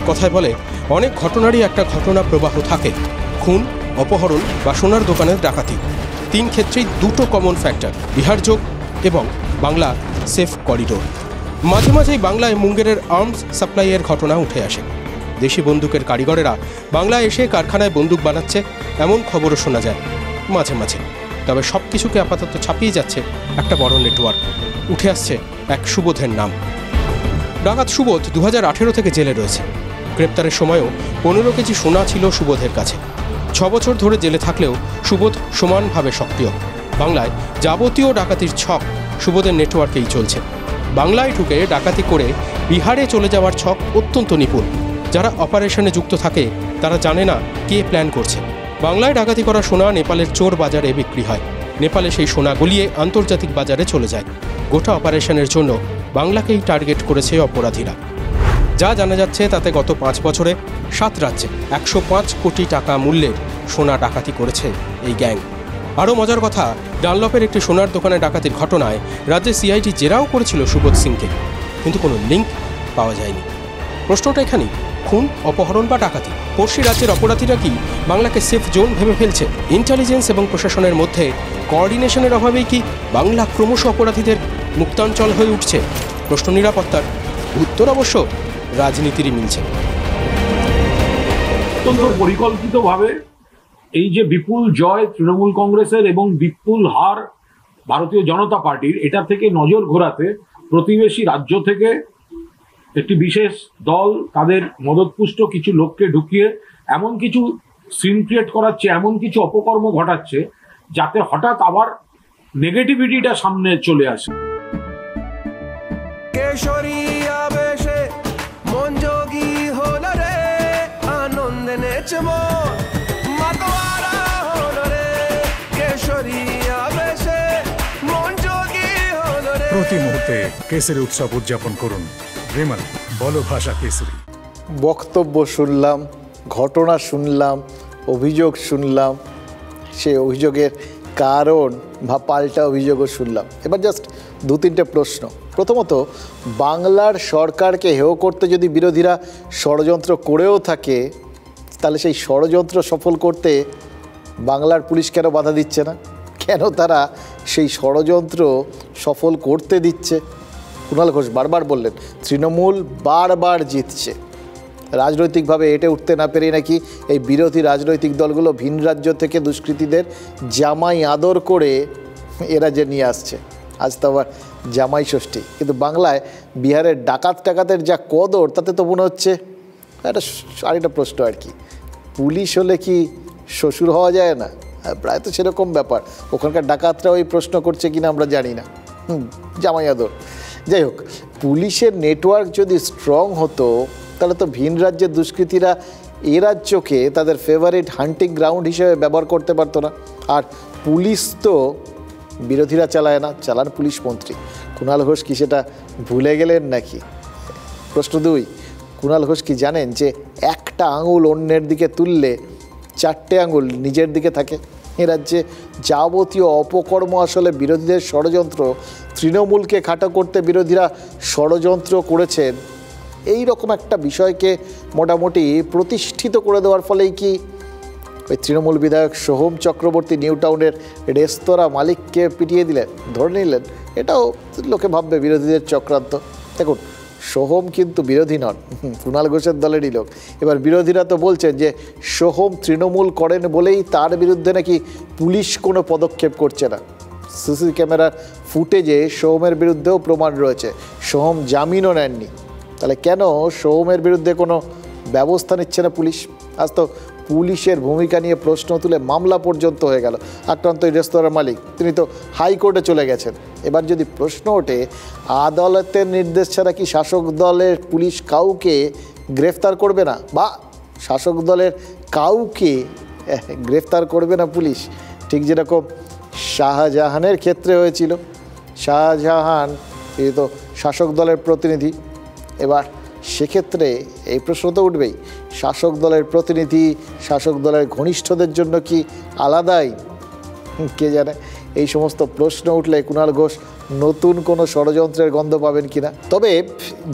কথায় বলে অনেক ঘটনারই একটা ঘটনা প্রবাহ থাকে: খুন, অপহরণ বা সোনার দোকানের ডাকাতি। 3 ক্ষেত্রেই দুটো কমন ফ্যাক্টর: বিহার যোগ এবং বাংলা সেফ করিডোর। মাঝে মাঝেই বাংলায় মুঙ্গেরের আর্মস সাপ্লাইয়ের ঘটনা উঠে আসে। দেশি বন্দুকের কারিগরেরা বাংলায় এসে কারখানায় বন্দুক বানাচ্ছে এমন খবরও শোনা যায় মাঝে মাঝে। তবে সব কিছুকে আপাতত ছাপিয়ে যাচ্ছে একটা বড় নেটওয়ার্ক। উঠে আসছে এক সুবোধের নাম। ডাকাত সুবোধ 2018 থেকে জেলে রয়েছে। গ্রেপ্তারের সময়ও 15 কেজি সোনা ছিল সুবোধের কাছে। 6 বছর ধরে জেলে থাকলেও সুবোধ সমানভাবে সক্রিয়। বাংলায় যাবতীয় ডাকাতির ছক সুবোধের নেটওয়ার্কেই চলছে। বাংলায় ঢুকে ডাকাতি করে বিহারে চলে যাওয়ার ছক অত্যন্ত নিপুণ। যারা অপারেশনে যুক্ত থাকে তারা জানে না কে প্ল্যান করছে। বাংলায় ডাকাতি করা সোনা নেপালের চোর বাজারে বিক্রি হয়। নেপালে সেই সোনা গলিয়ে আন্তর্জাতিক বাজারে চলে যায়। গোটা অপারেশনের জন্য বাংলাকেই টার্গেট করেছে অপরাধীরা। যা জানা যাচ্ছে তাতে গত 5 বছরে 7 রাজ্যে 105 কোটি টাকা মূল্যের সোনা ডাকাতি করেছে এই গ্যাং। আরও মজার কথা, ডানলপের একটি সোনার দোকানে ডাকাতির ঘটনায় রাজ্যে সিআইডি জেরাও করেছিল সুবোধ সিংকে, কিন্তু কোনো লিঙ্ক পাওয়া যায়নি। প্রশ্নটা এখানেই, খুন, অপহরণ বা ডাকাতি, পড়শি রাজ্যের অপরাধীরা কি বাংলাকে সেফ জোন ভেবে ফেলছে? ইন্টেলিজেন্স এবং প্রশাসনের মধ্যে কোঅর্ডিনেশনের অভাবেই কি বাংলা ক্রমশ অপরাধীদের মুক্তাঞ্চল হয়ে উঠছে? প্রশ্ন নিরাপত্তার, উত্তর অবশ্য রাজনীতিরই মিলছে। অত্যন্ত পরিকল্পিতভাবে এই যে বিপুল জয় তৃণমূল কংগ্রেসের এবং বিপুল হার ভারতীয় জনতা পার্টির, এটা থেকে নজর ঘোরাতে প্রতিবেশী রাজ্য থেকে একটি বিশেষ দল তাদের মদতপুষ্ট কিছু লোককে ঢুকিয়ে এমন কিছু সিন ক্রিয়েট করাচ্ছে, এমন কিছু অপকর্ম ঘটাচ্ছে যাতে হঠাৎ আবার নেগেটিভিটিটা সামনে চলে আসে। প্রতি মুহূর্তে কেসরি উৎসব উদযাপন করুন। বিমল, বলো ভাষা কেসরি। বক্তব্য শুনলাম, ঘটনা শুনলাম, অভিযোগ শুনলাম, সেই অভিযোগের কারণ বা পাল্টা অভিযোগও শুনলাম। এবার জাস্ট 2-3টে প্রশ্ন। প্রথমত, বাংলার সরকারকে হেয় করতে যদি বিরোধীরা ষড়যন্ত্র করেও থাকে, তাহলে সেই ষড়যন্ত্র সফল করতে বাংলার পুলিশ কেন বাধা দিচ্ছে না? কেন তারা সেই ষড়যন্ত্র সফল করতে দিচ্ছে? কুণাল ঘোষ বারবার বললেন তৃণমূল বারবার জিতছে। রাজনৈতিকভাবে এটে উঠতে না পেরে নাকি এই বিরোধী রাজনৈতিক দলগুলো ভিন রাজ্য থেকে দুষ্কৃতীদের জামাই আদর করে এরা যে নিয়ে আসছে। আজ তো আবার জামাই ষষ্ঠী, কিন্তু বাংলায় বিহারের ডাকাতের যা কদর, তাতে তো মনে হচ্ছে আরেকটা প্রশ্ন আর কি, পুলিশ হলে কি শ্বশুর হওয়া যায় না? প্রায় তো সেরকম ব্যাপার। ওখানকার ডাকাতরা ওই প্রশ্ন করছে কিনা আমরা জানি না। জামাই আদর। যাই হোক, পুলিশের নেটওয়ার্ক যদি স্ট্রং হতো তাহলে তো ভিন রাজ্যের দুষ্কৃতীরা এ রাজ্যকে তাদের ফেভারিট হান্টিং গ্রাউন্ড হিসেবে ব্যবহার করতে পারতো না। আর পুলিশ তো বিরোধীরা চালায় না, চালান পুলিশ মন্ত্রী। কুণাল ঘোষ কি সেটা ভুলে গেলেন নাকি? প্রশ্ন 2, কুণাল ঘোষ কি জানেন যে একটা আঙুল অন্যের দিকে তুললে 4টে আঙুল নিজের দিকে থাকে? এ রাজ্যে যাবতীয় অপকর্ম আসলে বিরোধীদের ষড়যন্ত্র। তৃণমূলকে খাটো করতে বিরোধীরা ষড়যন্ত্র করেছেন, এই রকম একটা বিষয়কে মোটামুটি প্রতিষ্ঠিত করে দেওয়ার ফলেই কি ওই তৃণমূল বিধায়ক সোহম চক্রবর্তী নিউ টাউনের রেস্তোরাঁ মালিককে পিটিয়ে দিলেন, ধরে নিলেন? এটাও লোকে ভাববে বিরোধীদের চক্রান্ত। দেখুন, সোহম কিন্তু বিরোধী নন, কুণাল ঘোষের দলেরই লোক। এবার বিরোধীরা তো বলছেন যে সোহম তৃণমূল করেন বলেই তার বিরুদ্ধে নাকি পুলিশ কোনো পদক্ষেপ করছে না। সিসি ক্যামেরার ফুটেজে সোহমের বিরুদ্ধেও প্রমাণ রয়েছে, সোহম জামিনও নেননি। তাহলে কেন সোহমের বিরুদ্ধে কোনো ব্যবস্থা নিচ্ছে না পুলিশ? আজ তো পুলিশের ভূমিকা নিয়ে প্রশ্ন তুলে মামলা পর্যন্ত হয়ে গেল। আক্রান্ত এই রেস্তোরাঁর মালিক, তিনি তো হাইকোর্টে চলে গেছেন। এবার যদি প্রশ্ন ওঠে, আদালতের নির্দেশ ছাড়া কি শাসক দলের পুলিশ কাউকে গ্রেফতার করবে না, বা শাসক দলের কাউকে গ্রেফতার করবে না পুলিশ? ঠিক যেরকম শাহজাহানের ক্ষেত্রে হয়েছিল। শাহজাহান এই তো শাসক দলের প্রতিনিধি। এবার সেক্ষেত্রে এই প্রশ্ন তো উঠবেই, শাসক দলের প্রতিনিধি শাসক দলের ঘনিষ্ঠদের জন্য কি আলাদাই? কে জানে, এই সমস্ত প্রশ্ন উঠলে কুণাল ঘোষ নতুন কোনো ষড়যন্ত্রের গন্ধ পাবেন কিনা। তবে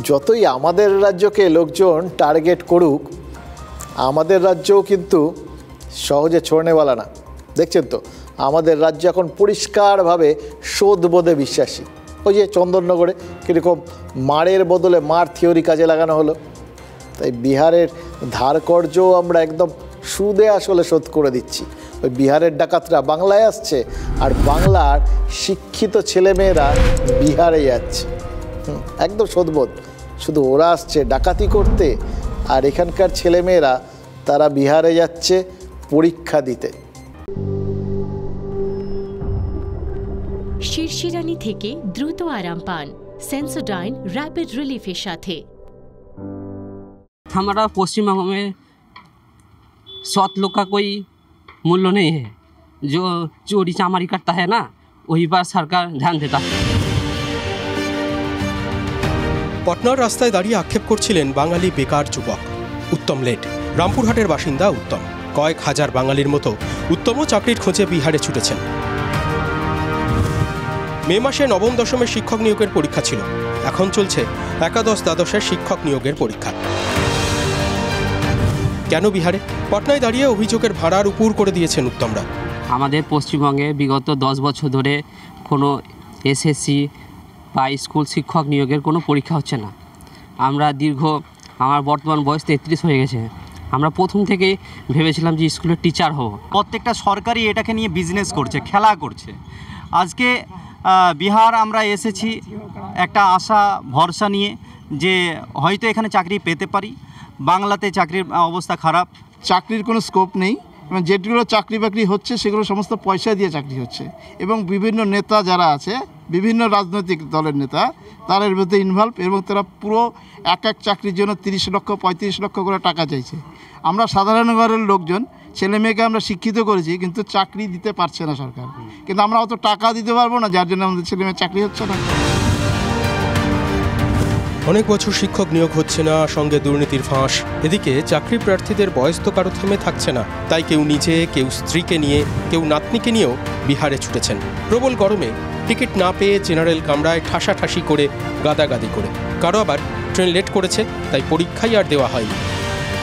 যতই আমাদের রাজ্যকে লোকজন টার্গেট করুক, আমাদের রাজ্যও কিন্তু সহজে ছড়নেওয়ালা না। দেখছেন তো, আমাদের রাজ্য এখন পরিষ্কারভাবে শোধবোধে বিশ্বাসী। ওই যে চন্দননগরে কীরকম মারের বদলে মার থিওরি কাজে লাগানো হলো, তাই বিহারের ধার কর্জও আমরা একদম সুদে আসলে শোধ করে দিচ্ছি। ওই বিহারের ডাকাতরা বাংলায় আসছে, আর বাংলার শিক্ষিত ছেলেমেয়েরা বিহারে যাচ্ছে। একদম শোধবোধ। শুধু ওরা আসছে ডাকাতি করতে, আর এখানকার ছেলেমেয়েরা তারা বিহারে যাচ্ছে পরীক্ষা দিতে। শিরশিরানি থেকে দ্রুত আরাম পান সেন্সোডাইন रैपिड रिलीफের সাথে। हमारा पश्चिमबंग में सौत लोग का कोई मूल्य नहीं है, जो चोरी चामारी करता है ना, वही पर सरकार ध्यान देता है। পটনার রাস্তায় দাঁড়িয়ে আক্ষেপ করছিলেন বাঙালি বেকার যুবক উত্তম লেট। রামপুরহাটের বাসিন্দা উত্তম কয়েক হাজার বাঙালির মতো উত্তমও চাকরির খোঁজে বিহারে ছুটেছেন। মে মাসে নবম দশমের শিক্ষক নিয়োগের পরীক্ষা ছিল, এখন চলছে একাদশ দ্বাদশের শিক্ষক নিয়োগের পরীক্ষা। কেন বিহারে? পটনায় দাঁড়িয়ে অভিযোগের ভাড়ার উপর করে দিয়েছেন উত্তমরা। আমাদের পশ্চিমবঙ্গে বিগত 10 বছর ধরে কোনো এসএসসি বা স্কুল শিক্ষক নিয়োগের কোনো পরীক্ষা হচ্ছে না। আমার বর্তমান বয়স 33 হয়ে গেছে। আমরা প্রথম থেকেই ভেবেছিলাম যে স্কুলের টিচার হব। প্রত্যেকটা সরকারি এটাকে নিয়ে বিজনেস করছে, খেলা করছে। আজকে বিহার আমরা এসেছি একটা আশা ভরসা নিয়ে যে হয়তো এখানে চাকরি পেতে পারি। বাংলাতে চাকরির অবস্থা খারাপ, চাকরির কোনো স্কোপ নেই, এবং যেগুলো চাকরি বাকরি হচ্ছে সেগুলো সমস্ত পয়সা দিয়ে চাকরি হচ্ছে, এবং বিভিন্ন নেতা যারা আছে, বিভিন্ন রাজনৈতিক দলের নেতা, তারা এর মধ্যে ইনভলভ, এবং তারা পুরো এক এক চাকরির জন্য 30 লক্ষ 35 লক্ষ করে টাকা চাইছে। আমরা সাধারণ ঘরের লোকজন, ছেলে মেয়েকে আমরা শিক্ষিত করেছি, কিন্তু চাকরি দিতে পারছে না সরকার। কিন্তু আমরা অত টাকা দিতে পারবো না, যার জন্য আমাদের ছেলে মেয়ে চাকরি হচ্ছে না। অনেক বছর শিক্ষক নিয়োগ হচ্ছে না, সঙ্গে দুর্নীতির ফাঁস। এদিকে চাকরি প্রার্থীদের বয়স তো কারো থেমে থাকছে না, তাই কেউ নিজে, কেউ স্ত্রীকে নিয়ে, কেউ নাতনিকে নিয়েও বিহারে ছুটেছেন। প্রবল গরমে টিকিট না পেয়ে জেনারেল কামরায় ঠাসাঠাসি করে গাদাগাদি করে, কারো আবার ট্রেন লেট করেছে, তাই পরীক্ষাই আর দেওয়া হয়নি।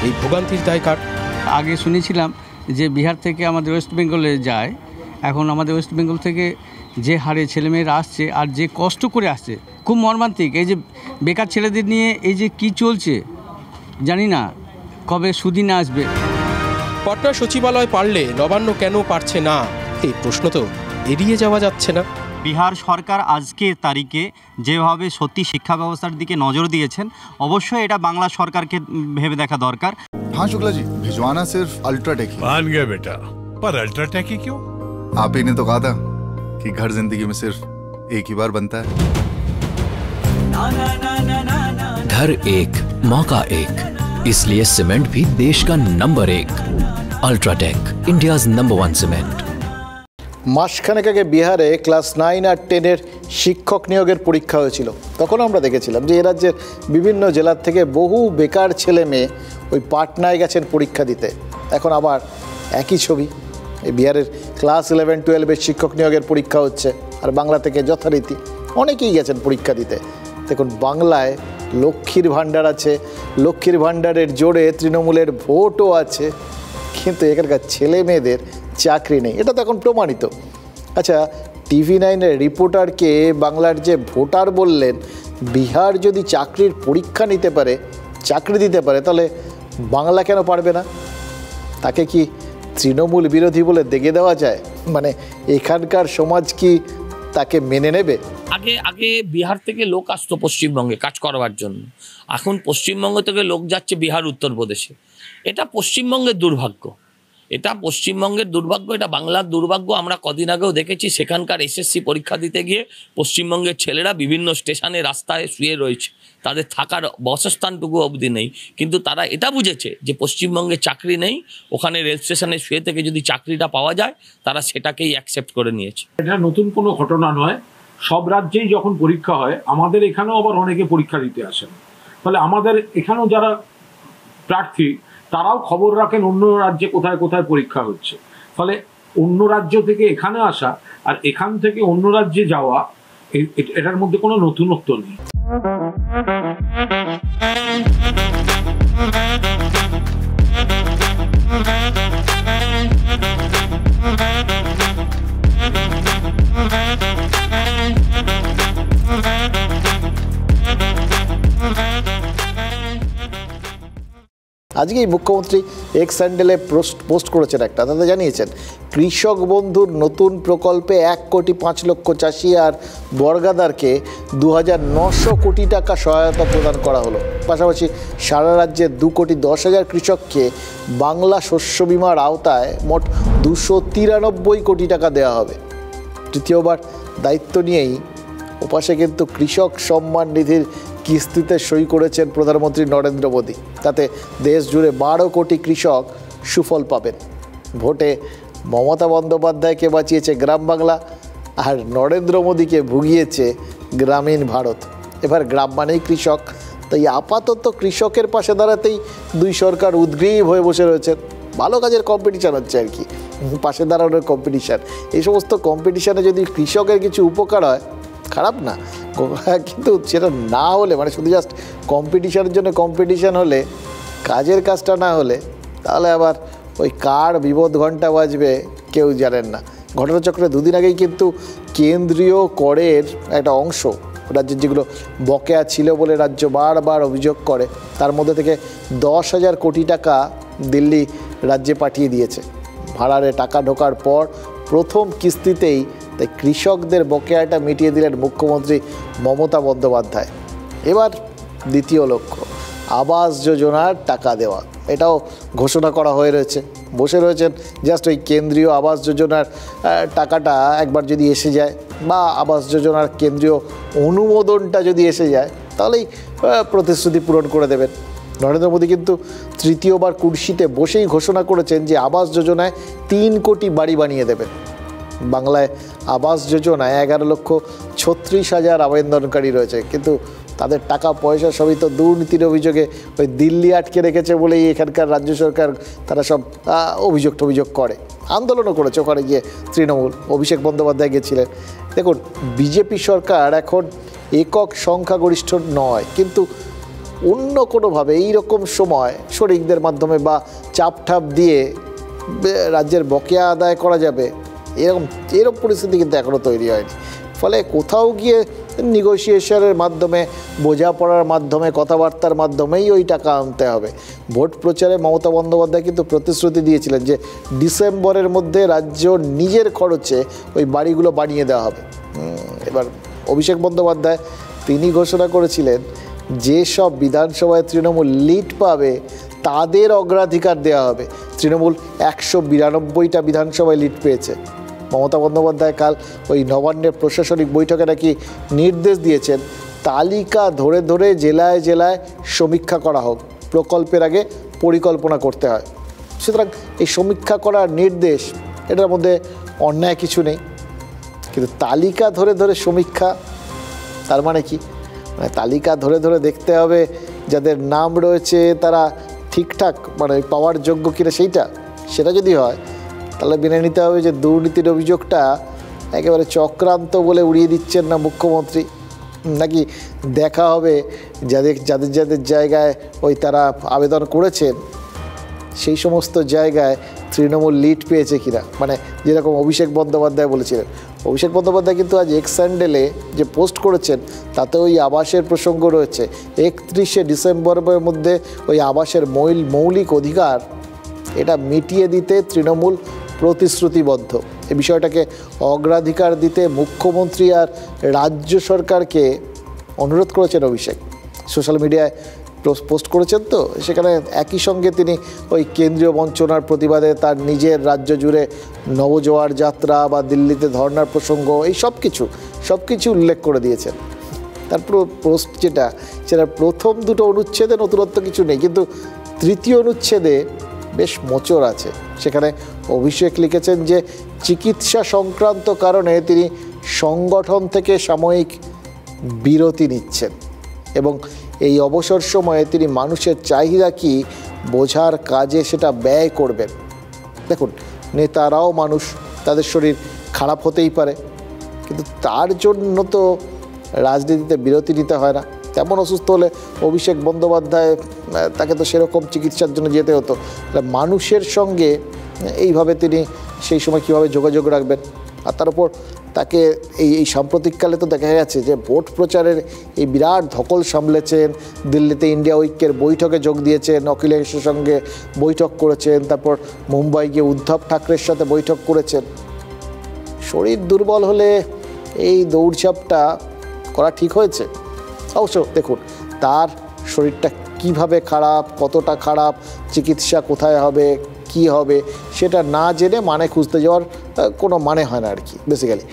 এই ভোগান্তির দায় কার? আগে শুনেছিলাম যে বিহার থেকে আমাদের ওয়েস্ট বেঙ্গলে যায়, এখন আমাদের ওয়েস্ট বেঙ্গল থেকে যে হারে ছেলেমেয়েরা আসছে আর যে কষ্ট করে আসছে, খুব মর্মান্তিক। এই যে বেকার ছেলেদের নিয়ে এই যে কি চলছে, জানি না কবে সুদিন আসবে। পটনা সচিবালয় পারলে নবান্ন কেন পারছে না, এই প্রশ্ন তো এড়িয়ে যাওয়া যাচ্ছে না। বিহার সরকার আজকের তারিখে যেভাবে সত্যি শিক্ষা ব্যবস্থার দিকে নজর দিয়েছেন, অবশ্যই এটা বাংলা সরকারকে ভেবে দেখা দরকার। हाँ शुक्ला जी, भिजवाना सिर्फ अल्ट्राटेक ही। मान गया बेटा, पर अल्ट्राटेक ही क्यों? आप ही ने तो कहा था कि घर जिंदगी में सिर्फ एक ही बार बनता है। घर एक मौका एक, इसलिए सीमेंट भी देश का number 1। UltraTech, India's number 1 cement. মাসখানেক আগে বিহারে ক্লাস 9 আর 10-এর শিক্ষক নিয়োগের পরীক্ষা হয়েছিল। তখন আমরা দেখেছিলাম যে এ রাজ্যের বিভিন্ন জেলার থেকে বহু বেকার ছেলে মেয়ে ওই পাটনায় গেছেন পরীক্ষা দিতে। এখন আবার একই ছবি, এই বিহারের ক্লাস 11-12-এর শিক্ষক নিয়োগের পরীক্ষা হচ্ছে, আর বাংলা থেকে যথারীতি অনেকেই গেছেন পরীক্ষা দিতে। দেখুন, বাংলায় লক্ষ্মীর ভাণ্ডার আছে, লক্ষ্মীর ভাণ্ডারের জোরে তৃণমূলের ভোটও আছে, কিন্তু এখানকার ছেলে মেয়েদের চাকরি নেই, এটা তো এখন প্রমাণিত। আচ্ছা, TV9-এর রিপোর্টারকে বাংলার যে ভোটার বললেন বিহার যদি চাকরির পরীক্ষা নিতে পারে, চাকরি দিতে পারে, তাহলে বাংলা কেন পারবে না? তাকে কি তৃণমূল বিরোধী বলে দেখে দেওয়া যায়? মানে এখানকার সমাজ কি তাকে মেনে নেবে? আগে বিহার থেকে লোক আসতো পশ্চিমবঙ্গে কাজ করবার জন্য, এখন পশ্চিমবঙ্গ থেকে লোক যাচ্ছে বিহার উত্তরপ্রদেশে। এটা পশ্চিমবঙ্গের দুর্ভাগ্য, এটা পশ্চিমবঙ্গের দুর্ভাগ্য, এটা বাংলার দুর্ভাগ্য। আমরা কদিন আগেও দেখেছি সেখানকার SSC পরীক্ষা দিতে গিয়ে পশ্চিমবঙ্গের ছেলেরা বিভিন্ন স্টেশনে রাস্তায় শুয়ে রয়েছে, তাদের থাকার বাসস্থানটুকু অবধি নেই। কিন্তু তারা এটা বুঝেছে যে পশ্চিমবঙ্গে চাকরি নেই, ওখানে রেল স্টেশনে শুয়ে থেকে যদি চাকরিটা পাওয়া যায় তারা সেটাকেই অ্যাকসেপ্ট করে নিয়েছে। এটা নতুন কোনো ঘটনা নয়, সব রাজ্যেই যখন পরীক্ষা হয় আমাদের এখানেও আবার অনেকে পরীক্ষা দিতে আসেন। ফলে আমাদের এখানেও যারা প্রার্থী তারাও খবর রাখেন অন্য রাজ্যে কোথায় কোথায় পরীক্ষা হচ্ছে। ফলে অন্য রাজ্য থেকে এখানে আসা আর এখান থেকে অন্য রাজ্যে যাওয়া, এটার মধ্যে কোনো নতুনত্ব নেই। আজকেই মুখ্যমন্ত্রী এক্স হ্যান্ডেলে পোস্ট করেছেন একটা, তাতে জানিয়েছেন কৃষক বন্ধুর নতুন প্রকল্পে 1,05,00,000 চাষি আর বর্গাদারকে 2,900 কোটি টাকা সহায়তা প্রদান করা হলো। পাশাপাশি সারা রাজ্যে 2,10,00,000 কৃষককে বাংলা শস্য বিমার আওতায় মোট 293 কোটি টাকা দেওয়া হবে। তৃতীয়বার দায়িত্ব নিয়েই ওপাশে কিন্তু কৃষক সম্মান নিধির কিস্তিতে সই করেছেন প্রধানমন্ত্রী নরেন্দ্র মোদী। তাতে দেশ জুড়ে 12 কোটি কৃষক সুফল পাবেন। ভোটে মমতা বন্দ্যোপাধ্যায়কে বাঁচিয়েছে গ্রাম বাংলা, আর নরেন্দ্র মোদীকে ভুগিয়েছে গ্রামীণ ভারত। এবার গ্রাম মানেই কৃষক, তাই আপাতত কৃষকের পাশে দাঁড়াতেই দুই সরকার উদ্গ্রীব হয়ে বসে রয়েছেন। ভালো কাজের কম্পিটিশান হচ্ছে আর কি, পাশে দাঁড়ানোর কম্পিটিশান। এই সমস্ত কম্পিটিশানে যদি কৃষকের কিছু উপকার হয় খারাপ না, কিন্তু সেটা না হলে, মানে শুধু জাস্ট কম্পিটিশানের জন্য কম্পিটিশান হলে, কাজের কাজটা না হলে, তাহলে আবার ওই কার বিপদ ঘণ্টা বাজবে কেউ জানেন না। ঘটনাচক্রে দুদিন আগেই কিন্তু কেন্দ্রীয় করের একটা অংশ রাজ্যের যেগুলো বকেয়া ছিল বলে রাজ্য বারবার অভিযোগ করে, তার মধ্যে থেকে 10,000 কোটি টাকা দিল্লি রাজ্যে পাঠিয়ে দিয়েছে। ভাড়ারে টাকা ঢোকার পর প্রথম কিস্তিতেই তাই কৃষকদের বকেয়াটা মিটিয়ে দিলেন মুখ্যমন্ত্রী মমতা বন্দ্যোপাধ্যায়। এবার দ্বিতীয় লক্ষ্য আবাস যোজনার টাকা দেওয়া, এটাও ঘোষণা করা হয়ে রয়েছে। বসে রয়েছেন জাস্ট ওই কেন্দ্রীয় আবাস যোজনার টাকাটা একবার যদি এসে যায়, বা আবাস যোজনার কেন্দ্রীয় অনুমোদনটা যদি এসে যায়, তাহলেই প্রতিশ্রুতি পূরণ করে দেবেন। নরেন্দ্র মোদী কিন্তু তৃতীয়বার কুর্সিতে বসেই ঘোষণা করেছেন যে আবাস যোজনায় 3 কোটি বাড়ি বানিয়ে দেবেন। বাংলায় আবাস যোজনায় 11,36,000 আবেদনকারী রয়েছে, কিন্তু তাদের টাকা পয়সা সবই তো দুর্নীতির অভিযোগে ওই দিল্লি আটকে রেখেছে বলেই এখানকার রাজ্য সরকার তারা সব অভিযোগ করে, আন্দোলনও করেছে। ওখানে গিয়ে তৃণমূল, অভিষেক বন্দ্যোপাধ্যায় গেছিলেন। দেখুন, বিজেপি সরকার এখন একক সংখ্যাগরিষ্ঠ নয়, কিন্তু অন্য কোনোভাবে এইরকম সময় শরিকদের মাধ্যমে বা চাপঠাপ দিয়ে রাজ্যের বকেয়া আদায় করা যাবে, এরকম পরিস্থিতি কিন্তু এখনও তৈরি হয়নি। ফলে কোথাও গিয়ে নেগোসিয়েশনের মাধ্যমে, বোঝাপড়ার মাধ্যমে, কথাবার্তার মাধ্যমেই ওই টাকা আনতে হবে। ভোট প্রচারে মমতা বন্দ্যোপাধ্যায় কিন্তু প্রতিশ্রুতি দিয়েছিলেন যে ডিসেম্বরের মধ্যে রাজ্য নিজের খরচে ওই বাড়িগুলো বানিয়ে দেওয়া হবে। এবার অভিষেক বন্দ্যোপাধ্যায় তিনি ঘোষণা করেছিলেন যেসব বিধানসভায় তৃণমূল লিড পাবে তাদের অগ্রাধিকার দেওয়া হবে। তৃণমূল 192টা বিধানসভায় লিড পেয়েছে, মমতা বন্দ্যোপাধ্যায় কাল ওই নবান্নের প্রশাসনিক বৈঠকে নাকি নির্দেশ দিয়েছেন তালিকা ধরে ধরে জেলায় জেলায় সমীক্ষা করা হোক, প্রকল্পের আগে পরিকল্পনা করতে হয়। সুতরাং এই সমীক্ষা করার নির্দেশ, এটার মধ্যে অন্যায় কিছু নেই। কিন্তু তালিকা ধরে ধরে সমীক্ষা, তার মানে কি? মানে তালিকা ধরে ধরে দেখতে হবে যাদের নাম রয়েছে তারা ঠিকঠাক মানে পাওয়ার যোগ্য কিনা সেটা যদি হয় তাহলে মেনে নিতে হবে যে দুর্নীতির অভিযোগটা একেবারে চক্রান্ত বলে উড়িয়ে দিচ্ছেন না মুখ্যমন্ত্রী, নাকি দেখা হবে যাদের যাদের যাদের জায়গায় ওই তারা আবেদন করেছেন সেই সমস্ত জায়গায় তৃণমূল লিড পেয়েছে কিনা। মানে যেরকম অভিষেক বন্দ্যোপাধ্যায় বলেছিলেন, অভিষেক বন্দ্যোপাধ্যায় কিন্তু আজ এক্স হ্যান্ডেলে যে পোস্ট করেছেন তাতে ওই আবাসের প্রসঙ্গ রয়েছে। 31শে ডিসেম্বরের মধ্যে ওই আবাসের মৌলিক অধিকার এটা মিটিয়ে দিতে তৃণমূল প্রতিশ্রুতিবদ্ধ। এই বিষয়টাকে অগ্রাধিকার দিতে মুখ্যমন্ত্রী আর রাজ্য সরকারকে অনুরোধ করেছেন অভিষেক। সোশ্যাল মিডিয়ায় পোস্ট করেছেন, তো সেখানে একই সঙ্গে তিনি ওই কেন্দ্রীয় বঞ্চনার প্রতিবাদে তার নিজের রাজ্য জুড়ে নবজোয়ার যাত্রা বা দিল্লিতে ধর্নার প্রসঙ্গ এই সব কিছু উল্লেখ করে দিয়েছেন। তারপর পোস্ট সেটা প্রথম দুটো অনুচ্ছেদে নতুনত্ব কিছু নেই, কিন্তু তৃতীয় অনুচ্ছেদে বেশ মোচড় আছে। সেখানে অভিষেক লিখেছেন যে চিকিৎসা সংক্রান্ত কারণে তিনি সংগঠন থেকে সাময়িক বিরতি নিচ্ছেন এবং এই অবসর সময়ে তিনি মানুষের চাহিদা কি বোঝার কাজে সেটা ব্যয় করবেন। দেখুন, নেতারাও মানুষ, তাদের শরীর খারাপ হতেই পারে, কিন্তু তার জন্য তো রাজনীতিতে বিরতি নিতে হয় না। তেমন অসুস্থ হলে অভিষেক বন্দ্যোপাধ্যায় তাকে তো সেরকম চিকিৎসার জন্য যেতে হতো। মানুষের সঙ্গে এইভাবে তিনি সেই সময় কীভাবে যোগাযোগ রাখবেন? আর তার উপর তাকে এই সাম্প্রতিককালে তো দেখা গেছে যে ভোট প্রচারের এই বিরাট ধকল সামলেছেন, দিল্লিতে ইন্ডিয়া ঐক্যের বৈঠকে যোগ দিয়েছেন, অখিলেশের সঙ্গে বৈঠক করেছেন, তারপর মুম্বাই গিয়ে উদ্ধব ঠাকরের সাথে বৈঠক করেছেন। শরীর দুর্বল হলে এই দৌড়ঝাঁপটা করা ঠিক হয়েছে? অবশ্য দেখুন, তার শরীরটা কিভাবে খারাপ, কতটা খারাপ, চিকিৎসা কোথায় হবে, কি হবে সেটা না জেনে মানে খুঁজতে যাওয়ার কোনো মানে হয় না আর কি। বেসিক্যালি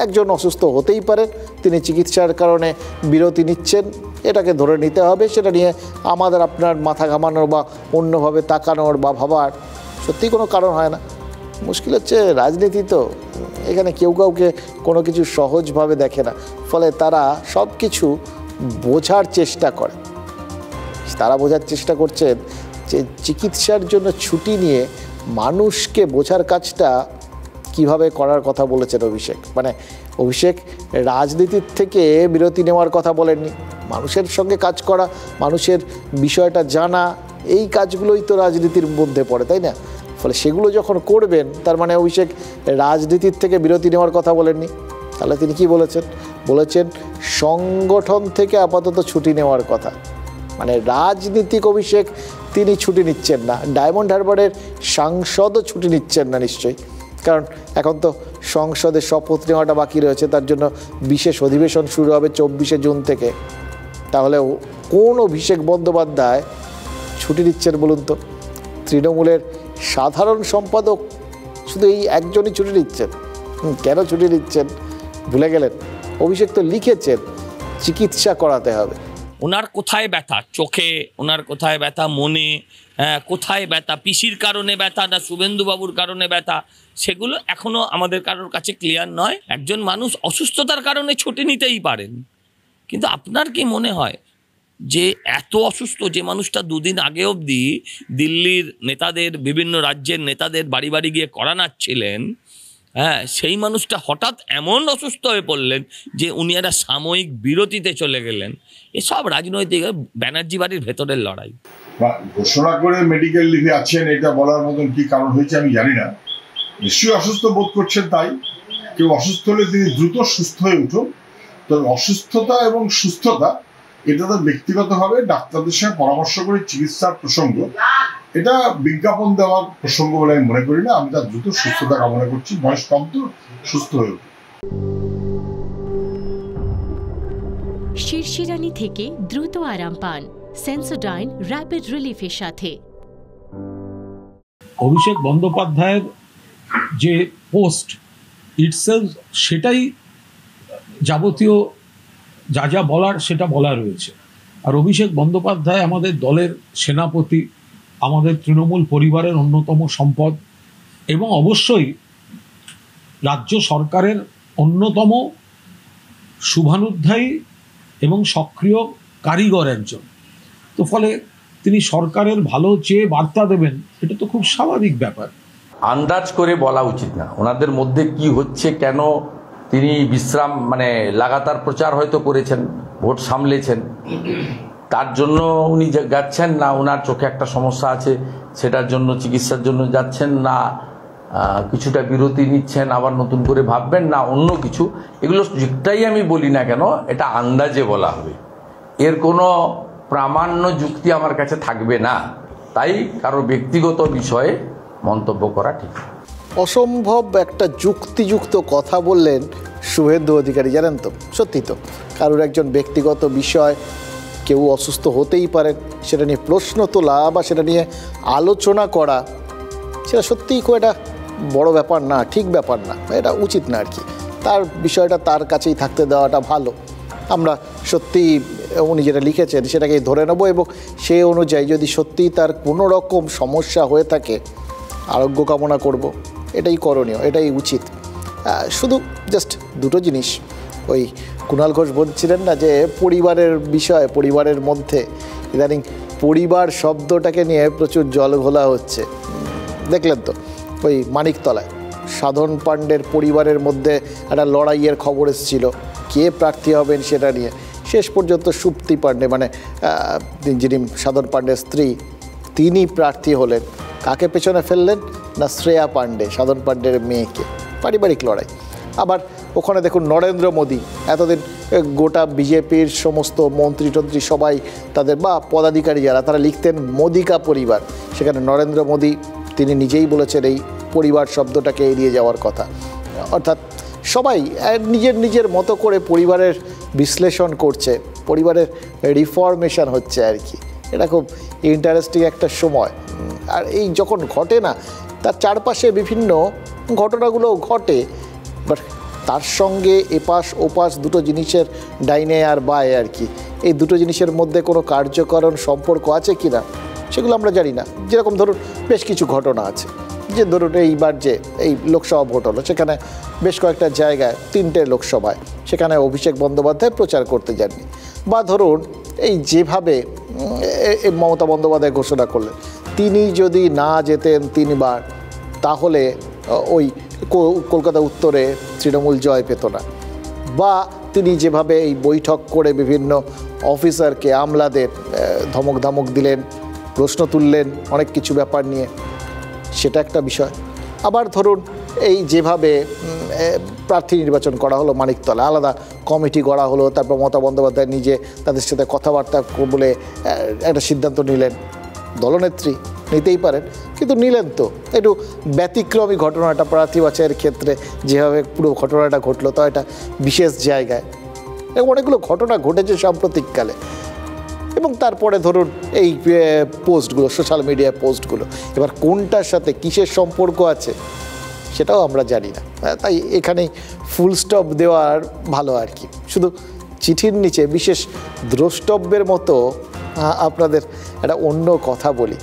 একজন অসুস্থ হতেই পারেন, তিনি চিকিৎসার কারণে বিরতি নিচ্ছেন, এটাকে ধরে নিতে হবে। সেটা নিয়ে আমাদের আপনার মাথা ঘামানোর বা অন্যভাবে তাকানোর বা ভাবার সত্যিই কোনো কারণ হয় না। মুশকিল হচ্ছে রাজনীতি তো, এখানে কেউ কাউকে কোনো কিছু সহজভাবে দেখে না, ফলে তারা সব কিছু বোঝার চেষ্টা করে। তারা বোঝার চেষ্টা করছেন যে চিকিৎসার জন্য ছুটি নিয়ে মানুষকে বোঝার কাজটা কিভাবে করার কথা বলেছেন অভিষেক। মানে অভিষেক রাজনীতির থেকে বিরতি নেওয়ার কথা বলেননি, মানুষের সঙ্গে কাজ করা, মানুষের বিষয়টা জানা, এই কাজগুলোই তো রাজনীতির মধ্যে পড়ে, তাই না? ফলে সেগুলো যখন করবেন, তার মানে অভিষেক রাজনীতির থেকে বিরতি নেওয়ার কথা বলেননি। তাহলে তিনি কি বলেছেন সংগঠন থেকে আপাতত ছুটি নেওয়ার কথা। মানে রাজনীতিক অভিষেক তিনি ছুটি নিচ্ছেন না, ডায়মন্ড হারবারের সাংসদও ছুটি নিচ্ছেন না নিশ্চয়ই, কারণ এখন তো সংসদে শপথ নেওয়াটা বাকি রয়েছে, তার জন্য বিশেষ অধিবেশন শুরু হবে 24শে জুন থেকে। তাহলে কোন অভিষেক বন্দ্যোপাধ্যায় ছুটি নিচ্ছেন বলুন তো? তৃণমূলের সাধারণ সম্পাদক শুধু এই একজনই ছুটি নিচ্ছেন। কেন ছুটি নিচ্ছেন ভুলে গেলেন? অভিষেক তো লিখেছেন চিকিৎসা করাতে হবে। ওনার কোথায় ব্যথা, চোখে, ওনার কোথায় ব্যথা মনে, কোথায় ব্যথা, পিসির কারণে ব্যথা না শুভেন্দুবাবুর কারণে ব্যথা, সেগুলো এখনও আমাদের কারোর কাছে ক্লিয়ার নয়। একজন মানুষ অসুস্থতার কারণে ছুটি নিতেই পারেন, কিন্তু আপনার কি মনে হয় যে এত অসুস্থ যে মানুষটা দুদিন আগে অবধি দিল্লির নেতাদের, বিভিন্ন রাজ্যের নেতাদের বাড়ি বাড়ি গিয়ে করানাচ্ছিলেন, সেই মানুষটা হঠাৎ এমন অসুস্থ হয়ে পড়লেন যে উনি একটা সাময়িক বিরতিতে চলে গেলেন? এসব রাজনৈতিক ব্যানার্জি বাড়ির ভেতরের লড়াই। ঘোষণা করে মেডিকেল লিভে আছেন, এটা বলার মতন কি কারণ হয়েছে আমি জানি না। নিশ্চয়ই অসুস্থ বোধ করছেন, তাই কেউ অসুস্থ হলে তিনি দ্রুত সুস্থ হয়ে উঠুন। তো অসুস্থতা এবং সুস্থতা এটা তো ব্যক্তিগতভাবে ডাক্তারদের সঙ্গে পরামর্শ করে চিকিৎসার প্রসঙ্গ, এটা বিজ্ঞাপন দেওয়ার প্রসঙ্গ বলে আমি মনে করি না। আমি তার দ্রুত সুস্থতা কামনা করছি, বয়স কম তো, সুস্থ হয়ে উঠুন। শিরশিরানি থেকে দ্রুত আরাম পান সেন্সোডাইন র্যাপিড রিলিফের সাথে। অভিষেক বন্দ্যোপাধ্যায়ের যে পোস্ট ইটসেলফ সেটাই যাবতীয় যা যা বলার সেটা বলা রয়েছে। আর অভিষেক বন্দ্যোপাধ্যায় আমাদের দলের সেনাপতি, আমাদের তৃণমূল পরিবারের অন্যতম সম্পদ এবং অবশ্যই রাজ্য সরকারের অন্যতম শুভানুধ্যায়ী এবং সক্রিয় কারিগর একজন। তো ফলে তিনি সরকারের ভালো চেয়ে বার্তা দেবেন, এটা তো খুব স্বাভাবিক ব্যাপার। আন্দাজ করে বলা উচিত না ওনাদের মধ্যে কি হচ্ছে, কেন তিনি বিশ্রাম মানে লাগাতার প্রচার হয়তো করেছেন, ভোট সামলেছেন, তার জন্য উনি যাচ্ছেন না ওনার চোখে একটা সমস্যা আছে সেটার জন্য চিকিৎসার জন্য যাচ্ছেন না, কিছুটা বিরতি নিচ্ছেন আবার নতুন করে ভাববেন না অন্য কিছু, এগুলো যেটাই আমি বলি না কেন এটা আন্দাজে বলা হবে, এর কোনো প্রামাণ্য যুক্তি আমার কাছে থাকবে না, তাই কারো ব্যক্তিগত বিষয়ে মন্তব্য করা ঠিক। অসম্ভব একটা যুক্তিযুক্ত কথা বললেন শুভেন্দু অধিকারী, জানেন তো, সত্যি তো, কারোর একজন ব্যক্তিগত বিষয়, কেউ অসুস্থ হতেই পারেন, সেটা নিয়ে প্রশ্ন তোলা বা সেটা নিয়ে আলোচনা করা, সেটা সত্যিই খুব একটা বড় ব্যাপার না, ঠিক ব্যাপার না, এটা উচিত না আর কি। তার বিষয়টা তার কাছেই থাকতে দেওয়াটা ভালো। আমরা সত্যিই উনি যেটা লিখেছেন সেটাকেই ধরে নেব এবং সেই অনুযায়ী যদি সত্যিই তার কোনো রকম সমস্যা হয়ে থাকে আরোগ্য কামনা করব, এটাই করণীয়, এটাই উচিত। শুধু জাস্ট দুটো জিনিস, ওই কুণাল ঘোষ বলছিলেন না যে পরিবারের বিষয়, পরিবারের মধ্যে ইদানিং পরিবার শব্দটাকে নিয়ে প্রচুর জল ঘোলা হচ্ছে, দেখলেন তো ওই মানিকতলায় সাধন পাণ্ডের পরিবারের মধ্যে একটা লড়াইয়ের খবর এসেছিল কে প্রার্থী হবেন সেটা নিয়ে। শেষ পর্যন্ত সুপ্তি পাণ্ডে মানে যিনি সাধন পাণ্ডের স্ত্রী তিনি প্রার্থী হলেন। কাকে পেছনে ফেললেন না শ্রেয়া পাণ্ডে, সাধন পাণ্ডের মেয়েকে। পারিবারিক লড়াই। আবার ওখানে দেখুন নরেন্দ্র মোদী, এতদিন গোটা বিজেপির সমস্ত মন্ত্রী টন্ত্রী সবাই তাদের বা পদাধিকারী যারা তারা লিখতেন মোদিকা পরিবার, সেখানে নরেন্দ্র মোদী তিনি নিজেই বলেছেন এই পরিবার শব্দটাকে এড়িয়ে যাওয়ার কথা। অর্থাৎ সবাই নিজের নিজের মতো করে পরিবারের বিশ্লেষণ করছে, পরিবারের রিফরমেশন হচ্ছে আর কি। এটা খুব ইন্টারেস্টিং একটা সময়। আর এই যখন ঘটে না তার চারপাশে বিভিন্ন ঘটনাগুলো ঘটে, বাট তার সঙ্গে এপাশ ওপাশ দুটো জিনিসের ডাইনে আর বায়ে আর কি, এই দুটো জিনিসের মধ্যে কোনো কার্যকরণ সম্পর্ক আছে কি না সেগুলো আমরা জানি না। যেরকম ধরুন বেশ কিছু ঘটনা আছে, যে ধরুন এইবার যে এই লোকসভা ভোট হলো, সেখানে বেশ কয়েকটা জায়গায় 3টে লোকসভায় সেখানে অভিষেক বন্দ্যোপাধ্যায় প্রচার করতে যাননি। বা ধরুন এই যেভাবে মমতা বন্দ্যোপাধ্যায় ঘোষণা করলেন তিনি যদি না যেতেন 3বার তাহলে ওই কলকাতা উত্তরে তৃণমূল জয় পেত না। বা তিনি যেভাবে এই বৈঠক করে বিভিন্ন অফিসারকে আমলাদের ধমক ধমক দিলেন, প্রশ্ন তুললেন অনেক কিছু ব্যাপার নিয়ে, সেটা একটা বিষয়। আবার ধরুন এই যেভাবে প্রার্থী নির্বাচন করা হলো মানিকতলা, আলাদা কমিটি গড়া হলো, তারপর মমতা বন্দ্যোপাধ্যায় নিজে তাদের সাথে কথাবার্তা বলে একটা সিদ্ধান্ত নিলেন। দলনেত্রী নিতেই পারেন, কিন্তু নিলেন তো একটু ব্যতিক্রমী ঘটনাটা প্রার্থী বাছাইয়ের ক্ষেত্রে যেভাবে পুরো ঘটনাটা ঘটলো, তো একটা বিশেষ জায়গায় এবং অনেকগুলো ঘটনা ঘটেছে সাম্প্রতিককালে। এবং তারপরে ধরুন এই পোস্টগুলো, সোশ্যাল মিডিয়া পোস্টগুলো, এবার কোনটার সাথে কিসের সম্পর্ক আছে সেটাও আমরা জানি না। তাই এখানেই ফুল স্টপ দেওয়ার ভালো আর কি। শুধু চিঠির নিচে বিশেষ দ্রষ্টব্যের মতো আপনাদের একটা অন্য কথা বলি,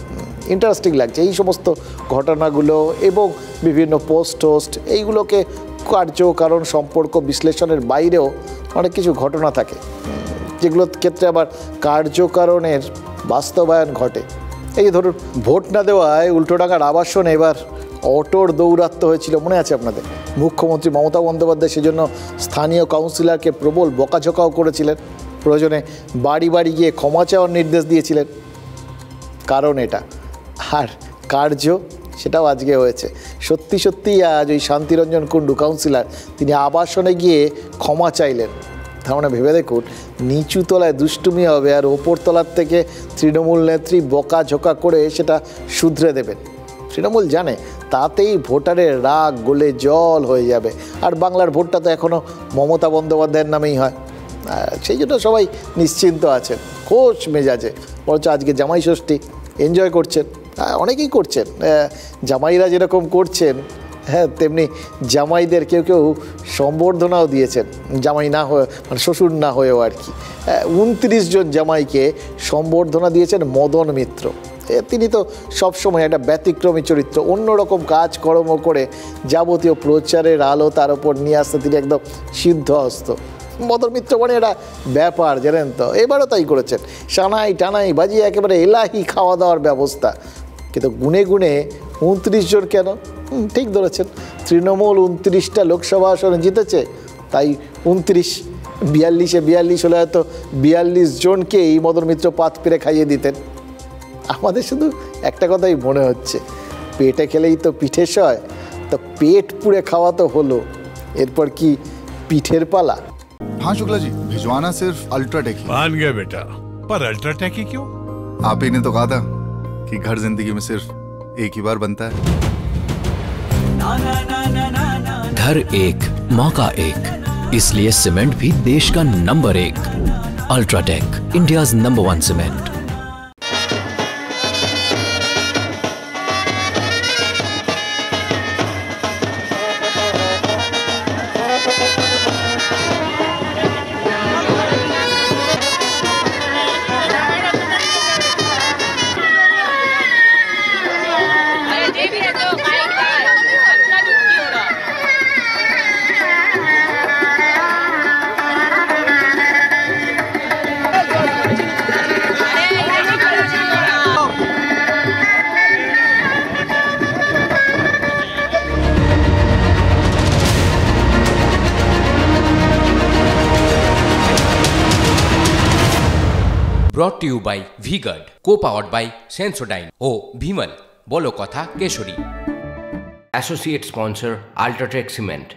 ইন্টারেস্টিং লাগছে এই সমস্ত ঘটনাগুলো এবং বিভিন্ন পোস্ট এইগুলোকে কার্যকারণ সম্পর্ক বিশ্লেষণের বাইরেও অনেক কিছু ঘটনা থাকে যেগুলোর ক্ষেত্রে আবার কার্যকারণের বাস্তবায়ন ঘটে। এই ধরুন ভোট না দেওয়ায় উল্টোডাঙ্গার আবাসনে এবার অটোর দৌরাত্ম্য হয়েছিল, মনে আছে আপনাদের? মুখ্যমন্ত্রী মমতা বন্দ্যোপাধ্যায় সেজন্য স্থানীয় কাউন্সিলরকে প্রবল বকাঝকাও করেছিলেন, প্রয়োজনে বাড়ি বাড়ি গিয়ে ক্ষমা চাওয়ার নির্দেশ দিয়েছিলেন। কারণ এটা আর কার্য সেটাও আজকে হয়েছে। সত্যি সত্যিই আজ ওই শান্তিরঞ্জন কুণ্ডু কাউন্সিলর তিনি আবাসনে গিয়ে ক্ষমা চাইলেন। তার মানে ভেবে দেখুন, নিচু তলায় দুষ্টুমি হবে আর ওপর তলার থেকে তৃণমূল নেত্রী বকাঝকা করে সেটা শুধরে দেবেন। তৃণমূল জানে তাতেই ভোটারের রাগ গলে জল হয়ে যাবে, আর বাংলার ভোটটা তো এখনও মমতা বন্দ্যোপাধ্যায়ের নামেই হয়। সেই জন্য সবাই নিশ্চিন্ত আছেন, খোশ মেজাজে। বরঞ্চ আজকে জামাই ষষ্ঠী এনজয় করছেন, অনেকেই করছেন। জামাইরা যেরকম করছেন হ্যাঁ তেমনি জামাইদের কেউ কেউ সম্বর্ধনাও দিয়েছেন, জামাই না হয়ে মানে শ্বশুর না হয়েও আর কি। 29 জন জামাইকে সম্বর্ধনা দিয়েছেন মদন মিত্র। তিনি তো সবসময় একটা ব্যতিক্রমী চরিত্র, অন্যরকম কাজকর্ম করে যাবতীয় প্রচারের আলো তার উপর নিয়ে আসতে তিনি একদম সিদ্ধহস্ত। মদন মিত্র মানে এটা ব্যাপার, জানেন তো, এবারও তাই করেছেন, সানাই টানাই বাজিয়ে একেবারে এলাহি খাওয়া দাওয়ার ব্যবস্থা। কিন্তু গুনে গুনে 29 জন কেন? ঠিক ধরেছেন, তৃণমূল 29টা লোকসভা আসনে জিতেছে, তাই 29, 42 হলে হয়তো 42 জনকে এই মদন মিত্র পাত পেরে খাইয়ে দিতেন। আমাদের শুধু একটা কথাই মনে হচ্ছে, পেটে খেলেই তো পিঠে সয়, তো পেট পুড়ে খাওয়া তো হলো, এরপর কি পিঠের পালা? हाँ शुक्ला जी, भिजवाना सिर्फ अल्ट्राटेक ही। मान गया बेटा, पर अल्ट्राटेक ही क्यों? आप ही ने तो कहा था कि घर जिंदगी में सिर्फ एक ही बार बनता है। घर एक मौका एक, इसलिए सीमेंट भी देश का number 1। UltraTech, India's number 1 cement. Brought to you by V-Guard, co-powered by Sensodyne ও Bhimal, বলো কথা Keshari. Associate sponsor Ultratech Cement।